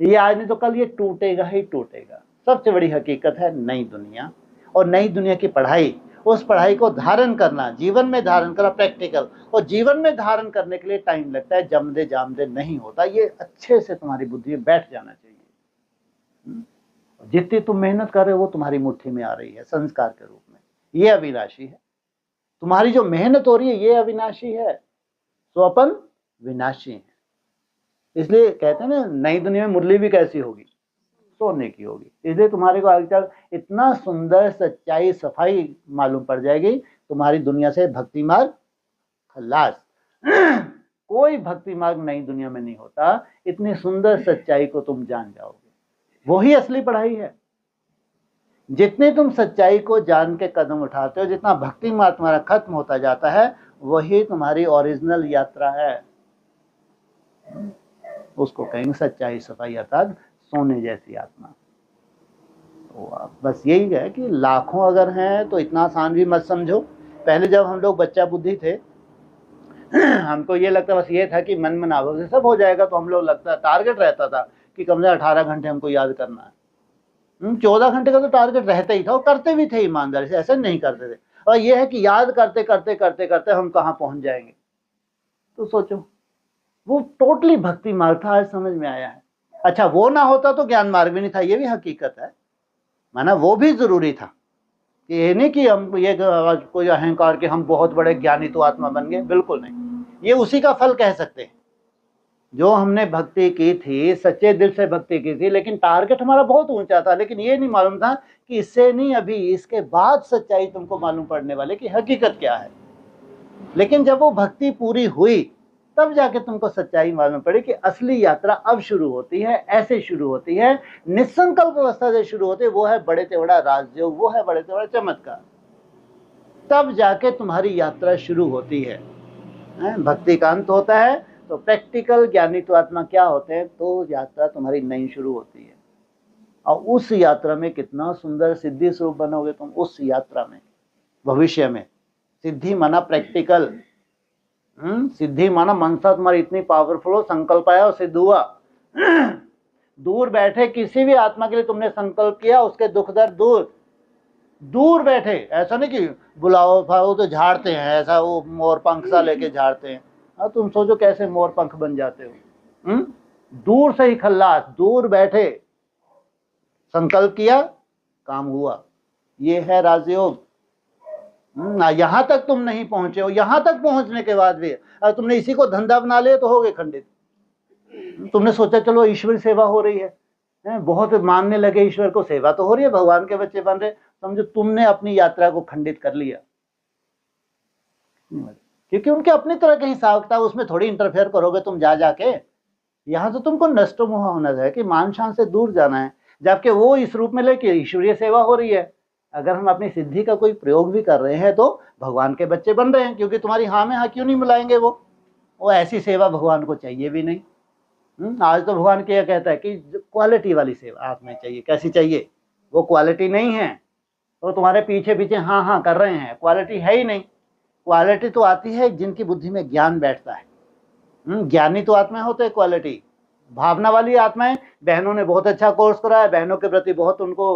ये आज नहीं तो कल ये टूटेगा ही टूटेगा। सबसे बड़ी हकीकत है नई दुनिया, और नई दुनिया की पढ़ाई, उस पढ़ाई को धारण करना, जीवन में धारण करना, प्रैक्टिकल। और जीवन में धारण करने के लिए टाइम लगता है, जमदे जामदे नहीं होता। ये अच्छे से तुम्हारी बुद्धि में बैठ जाना चाहिए। जितनी तुम मेहनत कर रहे हो वो तुम्हारी मुट्ठी में आ रही है संस्कार के रूप में, ये अविनाशी है। तुम्हारी जो मेहनत हो रही है ये अविनाशी है, स्वप्न विनाशी है। इसलिए कहते हैं ना, नई दुनिया में मुरली भी कैसी होगी, सोने की होगी। इसलिए तुम्हारे को आगे चल इतना सुंदर सच्चाई सफाई मालूम पड़ जाएगी, तुम्हारी दुनिया से भक्ति मार्ग खलास। कोई भक्ति मार्ग नई दुनिया में नहीं होता, इतनी सुंदर सच्चाई को तुम जान जाओगे, वही असली पढ़ाई है। जितने तुम सच्चाई को जान के कदम उठाते हो, जितना भक्ति मार्ग तुम्हारा खत्म होता जाता है, वही तुम्हारी ओरिजिनल यात्रा है। उसको कहेंगे सच्चाई सफाई, अर्थात सोने जैसी आत्मा। तो बस यही है कि लाखों अगर हैं तो इतना आसान भी मत समझो। पहले जब हम लोग बच्चा बुद्धि थे, हमको ये लगता बस ये था कि मन मनावो से सब हो जाएगा, तो हम लोग लगता टारगेट रहता था कि कम से 18 घंटे हमको याद करना है। 14 घंटे का तो टारगेट रहता ही था, और करते भी थे ईमानदारी से, ऐसे नहीं करते थे। और ये है कि याद करते करते करते करते हम कहाँ पहुंच जाएंगे। तो सोचो, वो टोटली भक्ति मार्ग था, आज समझ में आया है। अच्छा वो ना होता तो ज्ञान मार्ग भी नहीं था, ये भी हकीकत है। माना वो भी जरूरी था, कि ये नहीं कि हम ये कोई अहंकार के हम बहुत बड़े ज्ञानी तो आत्मा बन गए, बिल्कुल नहीं। ये उसी का फल कह सकते हैं, जो हमने भक्ति की थी, सच्चे दिल से भक्ति की थी, लेकिन टारगेट हमारा बहुत ऊंचा था, लेकिन ये नहीं मालूम था कि इससे नहीं, अभी इसके बाद सच्चाई तुमको मालूम पड़ने वाले कि हकीकत क्या है। लेकिन जब वो भक्ति पूरी हुई, तब जाके तुमको सच्चाई मालूम पड़ी कि असली यात्रा अब शुरू होती है, ऐसे शुरू होती है, निसंकल्प अवस्था से शुरू होती है। वो है बड़े से बड़ा राजयोग, वो है बड़े से बड़ा चमत्कार। तब जाके तुम्हारी यात्रा शुरू होती है। भक्ति का अंत होता है तो प्रैक्टिकल ज्ञानी तो आत्मा क्या होते हैं, तो यात्रा तुम्हारी नई शुरू होती है। और उस यात्रा में कितना सुंदर सिद्धि स्वरूप बनोगे तुम। उस यात्रा में भविष्य में सिद्धि माना प्रैक्टिकल, सिद्धि माना मनसा तुम्हारी इतनी पावरफुल हो, संकल्प आया और सिद्ध हुआ। दूर बैठे किसी भी आत्मा के लिए तुमने संकल्प किया, उसके दुख दर्द दूर दूर बैठे, ऐसा नहीं कि बुलाओ वो तो झाड़ते हैं, ऐसा वो मोर पंख सा लेके झाड़ते हैं। हाँ, तुम सोचो कैसे मोर पंख बन जाते हो। दूर से ही खल्लास, दूर बैठे संकल्प किया, काम हुआ। ये है राजयोग। यहां तक तुम नहीं पहुंचे हो, यहां तक पहुंचने के बाद भी अगर तुमने इसी को धंधा बना लिया तो हो गए खंडित। तुमने सोचा चलो ईश्वर सेवा हो रही है, बहुत मानने लगे ईश्वर को, सेवा तो हो रही है, भगवान के बच्चे बन रहे, समझो तुमने अपनी यात्रा को खंडित कर लिया। क्योंकि उनके अपनी तरह के हिसाब था, उसमें थोड़ी इंटरफेयर करोगे तुम जा जाके। यहाँ तो तुमको नष्ट मोह होना है कि मान शान से दूर जाना है, जबकि वो इस रूप में लेके ईश्वरीय सेवा हो रही है। अगर हम अपनी सिद्धि का कोई प्रयोग भी कर रहे हैं तो भगवान के बच्चे बन रहे हैं, क्योंकि तुम्हारी हाँ में हाँ क्यों नहीं मिलाएंगे। वो ऐसी सेवा भगवान को चाहिए भी नहीं। आज तो भगवान क्या कहता है कि क्वालिटी वाली सेवा आप में चाहिए। कैसी चाहिए? वो क्वालिटी नहीं है, वो तुम्हारे पीछे पीछे हाँ हाँ कर रहे हैं, क्वालिटी है ही नहीं। क्वालिटी तो आती है जिनकी बुद्धि में ज्ञान बैठता है। ज्ञानी तो आत्माएं होते हैं क्वालिटी। भावना वाली आत्माएं, बहनों ने बहुत अच्छा कोर्स करा है, बहनों के प्रति बहुत उनको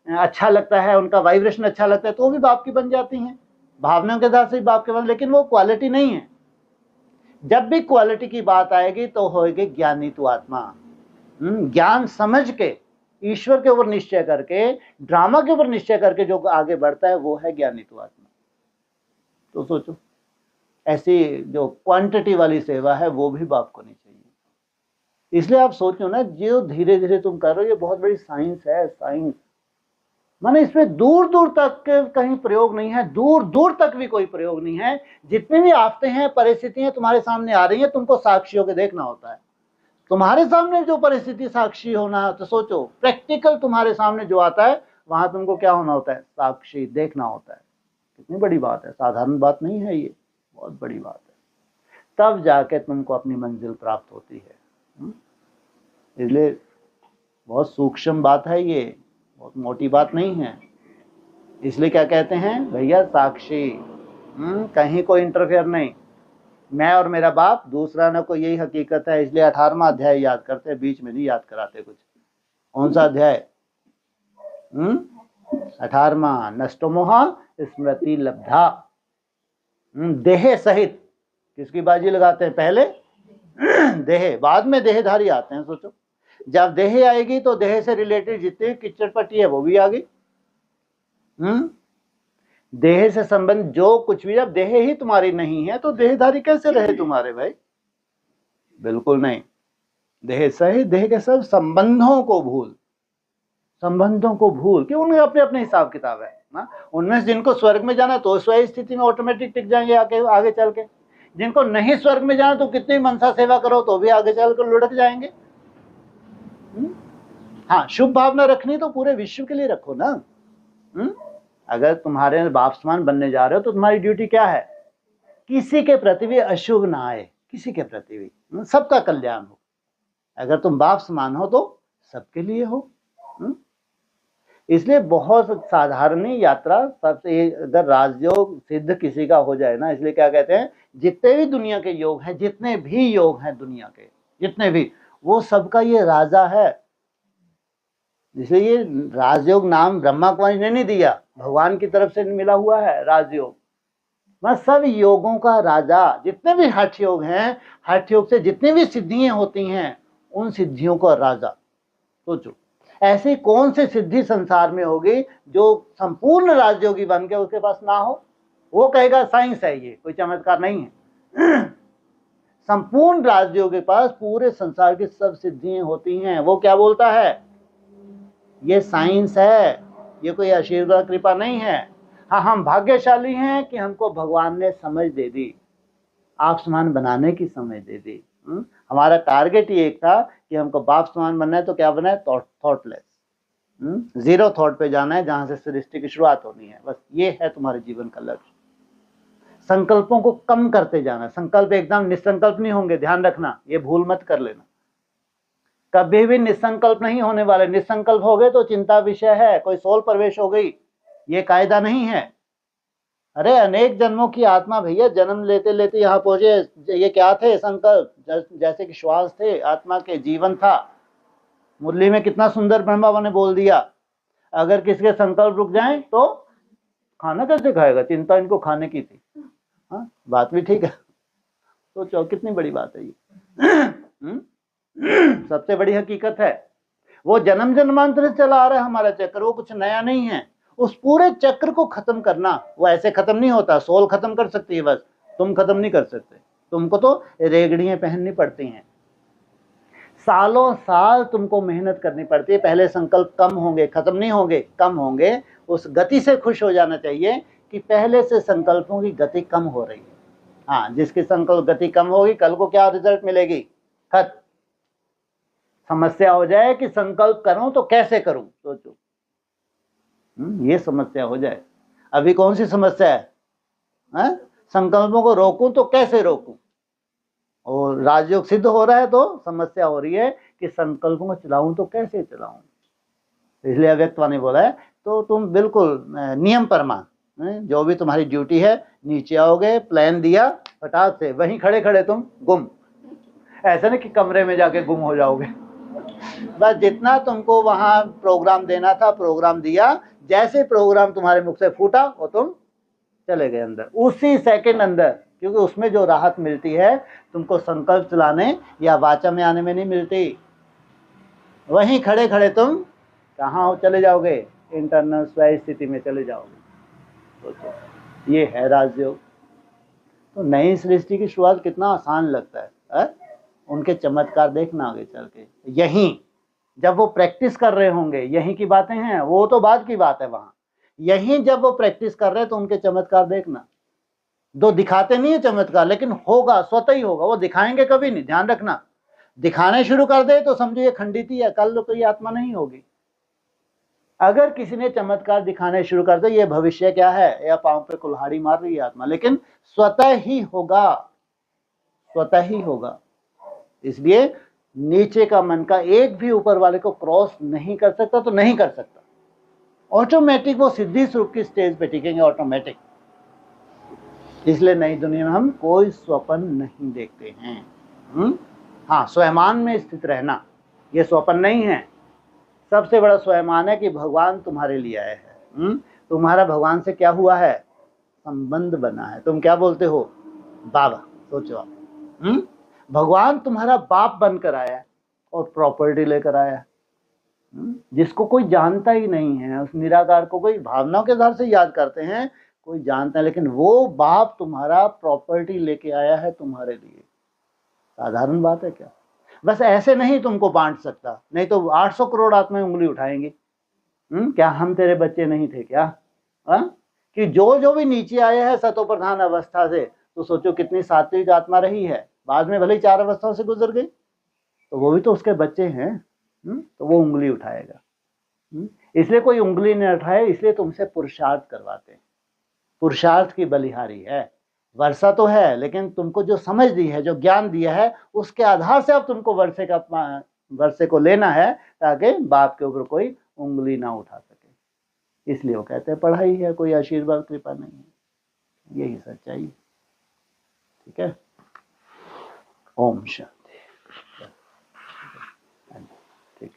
अच्छा लगता है, उनका वाइब्रेशन अच्छा लगता है, तो वो भी बाप की बन जाती हैं, भावनाओं के साथ से बाप के बन। लेकिन वो क्वालिटी नहीं है। जब भी क्वालिटी की बात आएगी तो होगी ज्ञानी तो आत्मा। ज्ञान समझ के, ईश्वर के ऊपर निश्चय करके, ड्रामा के ऊपर निश्चय करके जो आगे बढ़ता है वो है ज्ञानी तो आत्मा। तो सोचो, ऐसी जो क्वांटिटी वाली सेवा है वो भी बाप को नहीं चाहिए। इसलिए आप सोचो ना, जो धीरे धीरे तुम कर रहे हो, ये बहुत बड़ी साइंस है। साइंस माने इसमें दूर दूर तक कहीं प्रयोग नहीं है, दूर दूर तक भी कोई प्रयोग नहीं है। जितनी भी आफतें हैं, परिस्थितियां तुम्हारे सामने आ रही हैं, तुमको साक्षी होकर देखना होता है। तुम्हारे सामने जो परिस्थिति साक्षी होना है, तो सोचो प्रैक्टिकल तुम्हारे सामने जो आता है वहां तुमको क्या होना होता है? साक्षी देखना होता है। कितनी बड़ी बात है, साधारण बात नहीं है ये, बहुत बड़ी बात है। तब जाके तुमको अपनी मंजिल प्राप्त होती है। इसलिए बहुत सूक्ष्म बात है ये, बहुत मोटी बात नहीं है। इसलिए क्या कहते हैं भैया? साक्षी, कहीं कोई इंटरफेयर नहीं। मैं और मेरा बाप, दूसरा न कोई, यही हकीकत है। इसलिए 18वां अध्याय याद करते हैं, बीच में नहीं याद कराते कुछ। कौन सा अध्याय? 18वां, नष्टो मोहा स्मृति लब्धा। देह सहित किसकी बाजी लगाते हैं? पहले देह, बाद में देहधारी आते हैं। सोचो, जब देह आएगी तो देह से रिलेटेड जितनी किचड़ पट्टी है वो भी आ गई। देह से संबंध जो कुछ भी, जब देह ही तुम्हारी नहीं है तो देहधारी कैसे रहे तुम्हारे भाई? बिल्कुल नहीं। देह सहित, देह के सब संबंधों को भूल, संबंधों को भूल कि उनके अपने अपने हिसाब किताब है ना। उनमें जिनको स्वर्ग में जाना तो स्वयं स्थिति में ऑटोमेटिक टिक जाएंगे आगे चल के। जिनको नहीं स्वर्ग में जाना तो कितनी मनसा सेवा करो तो भी आगे चल कर लुढ़क जाएंगे। हाँ, शुभ भावना रखनी तो पूरे विश्व के लिए रखो ना। अगर तुम्हारे बाप समान बनने जा रहे हो तो तुम्हारी ड्यूटी क्या है? किसी के प्रति भी अशुभ ना आए, किसी के प्रति भी सबका कल्याण हो। अगर तुम बाप समान हो तो सबके लिए हो। इसलिए बहुत साधारण यात्रा सबसे, अगर राजयोग सिद्ध किसी का हो जाए ना, इसलिए क्या कहते हैं, जितने भी दुनिया के योग हैं, जितने भी योग हैं दुनिया के, जितने भी, वो सबका ये राजा है। इसलिए ये राजयोग नाम ब्रह्मा कुमारी ने नहीं दिया, भगवान की तरफ से मिला हुआ है राजयोग। मैं सब योगों का राजा। जितने भी हठ योग हैं, हठ योग से जितनी भी सिद्धियां होती हैं, उन सिद्धियों का राजा। सोचो, ऐसी कौन सी सिद्धि संसार में होगी जो संपूर्ण राजयोगी बन के उसके पास ना हो? वो कहेगा साइंस है, ये कोई चमत्कार नहीं है। संपूर्ण राजयोगी के पास पूरे संसार की सब सिद्धियां होती हैं। वो क्या बोलता है? ये साइंस है, ये कोई आशीर्वाद कृपा नहीं है। हाँ, हम भाग्यशाली हैं कि हमको भगवान ने समझ दे दी, आप समान बनाने की समझ दे दी। हमारा टारगेट ही एक था कि हमको बाप समान बनना है, तो क्या बना है? थॉटलेस, जीरो थॉट पे जाना है, जहां से सृष्टि की शुरुआत होनी है। बस ये है तुम्हारे जीवन का लक्ष्य। संकल्पों को कम करते जाना। संकल्प एकदम निसंकल्प नहीं होंगे, ध्यान रखना, ये भूल मत कर लेना। कभी भी निसंकल्प नहीं होने वाले। निसंकल्प हो गए तो चिंता विषय है, कोई सोल प्रवेश हो गई, ये कायदा नहीं है। अरे अनेक जन्मों की आत्मा भैया, जन्म लेते लेते यहाँ पहुंचे। ये क्या थे? संकल्प, जैसे कि श्वास थे, आत्मा के जीवन था। मुरली में कितना सुंदर ब्रह्म बाबा ने बोल दिया, अगर किसी के संकल्प रुक जाएं तो खाना कैसे खाएगा, चिंता इनको खाने की थी। हाँ, बात भी ठीक है। सोचो कितनी बड़ी बात है ये। सबसे बड़ी हकीकत है, वो जन्म जन्मांतर से चला आ रहा है हमारा चक्र, वो कुछ नया नहीं है। उस पूरे चक्र को खत्म करना, वो ऐसे खत्म नहीं होता। सोल खत्म कर सकती है बस, तुम खत्म नहीं कर सकते। तुमको तो रेगड़ियां पहननी पड़ती हैं, सालों साल तुमको मेहनत करनी पड़ती है। पहले संकल्प कम होंगे, खत्म नहीं होंगे, कम होंगे। उस गति से खुश हो जाना चाहिए कि पहले से संकल्पों की गति कम हो रही है। हाँ, जिसकी संकल्प गति कम होगी, कल को क्या रिजल्ट मिलेगी, खत समस्या हो जाए कि संकल्प करूं तो कैसे करूं, सोचो। ये समस्या हो जाए। अभी कौन सी समस्या है? संकल्पों को रोकूं तो कैसे रोकूं, और राजयोग सिद्ध हो रहा है तो समस्या हो रही है कि संकल्पों को चलाऊं तो कैसे चलाऊं। इसलिए अव्यक्त वाणी बोला है, तो तुम बिल्कुल नियम परमा, जो भी तुम्हारी ड्यूटी है, नीचे आओगे, प्लान दिया, फटाक से वहीं खड़े खड़े तुम गुम। ऐसा नहीं कि कमरे में जाके गुम हो जाओगे, बस जितना तुमको वहां प्रोग्राम देना था प्रोग्राम दिया, जैसे प्रोग्राम तुम्हारे मुख से फूटा वो तुम चले गए अंदर, उसी सेकंड अंदर। क्योंकि उसमें जो राहत मिलती है तुमको संकल्प चलाने या वाचा में आने में नहीं मिलती। वहीं खड़े खड़े तुम कहाँ चले जाओगे, इंटरनल स्वय स्थिति में चले जाओगे। तो ये है राजयोग। तो नई सृष्टि की शुरुआत कितना आसान लगता है? उनके चमत्कार देखना आगे चल के। यहीं जब वो प्रैक्टिस कर रहे होंगे, यहीं की बातें हैं, वो तो बाद की बात है वहां। यहीं जब वो प्रैक्टिस कर रहे हैं तो उनके चमत्कार देखना। दो दिखाते नहीं है चमत्कार, लेकिन होगा, स्वतः ही होगा। वो दिखाएंगे कभी नहीं, ध्यान रखना। दिखाने शुरू कर दे तो समझो ये खंडित ही है, कल तो ये आत्मा नहीं होगी। अगर किसी ने चमत्कार दिखाने शुरू कर दे, ये भविष्य क्या है, या पांव पे कुल्हाड़ी मार रही है आत्मा, लेकिन स्वतः ही होगा, स्वतः ही होगा। इसलिए नीचे का मन का एक भी ऊपर वाले को क्रॉस नहीं कर सकता, तो नहीं कर सकता। ऑटोमेटिक वो सिद्धि स्वरूप की स्टेज पे टिकेंगे, ऑटोमेटिक। इसलिए नई दुनिया में हम कोई स्वप्न नहीं देखते हैं। हाँ, स्वयमान में स्थित रहना ये स्वप्न नहीं है। सबसे बड़ा स्वयमान है कि भगवान तुम्हारे लिए आए हैं। तुम्हारा भगवान से क्या हुआ है, संबंध बना है। तुम क्या बोलते हो, बाबा। सोचो आप, भगवान तुम्हारा बाप बनकर आया और प्रॉपर्टी लेकर आया, जिसको कोई जानता ही नहीं है। उस निराकार को कोई भावनाओं के आधार से याद करते हैं, कोई जानता है, लेकिन वो बाप तुम्हारा प्रॉपर्टी लेके आया है तुम्हारे लिए। साधारण बात है क्या? बस ऐसे नहीं तुमको बांट सकता, नहीं तो 800 करोड़ आत्माएं उंगली उठाएंगी। क्या हम तेरे बच्चे नहीं थे क्या? कि जो भी नीचे आए हैं सतो प्रधान अवस्था से, तो सोचो कितनी सात्विक आत्मा रही है, बाद में भले ही 4 अवस्थाओं से गुजर गई, तो वो भी तो उसके बच्चे हैं। तो वो उंगली उठाएगा। इसलिए कोई उंगली नहीं उठाए, इसलिए तुमसे पुरुषार्थ करवाते हैं। पुरुषार्थ की बलिहारी है। वर्षा तो है, लेकिन तुमको जो समझ दी है, जो ज्ञान दिया है, उसके आधार से अब तुमको वर्षे को लेना है, ताकि बाप के ऊपर कोई उंगली ना उठा सके। इसलिए वो कहते हैं पढ़ाई है, कोई आशीर्वाद कृपा नहीं है। यही सच्चाई। ठीक है। ओम शांति। ठीक।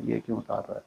ये क्यों उतार रहा है?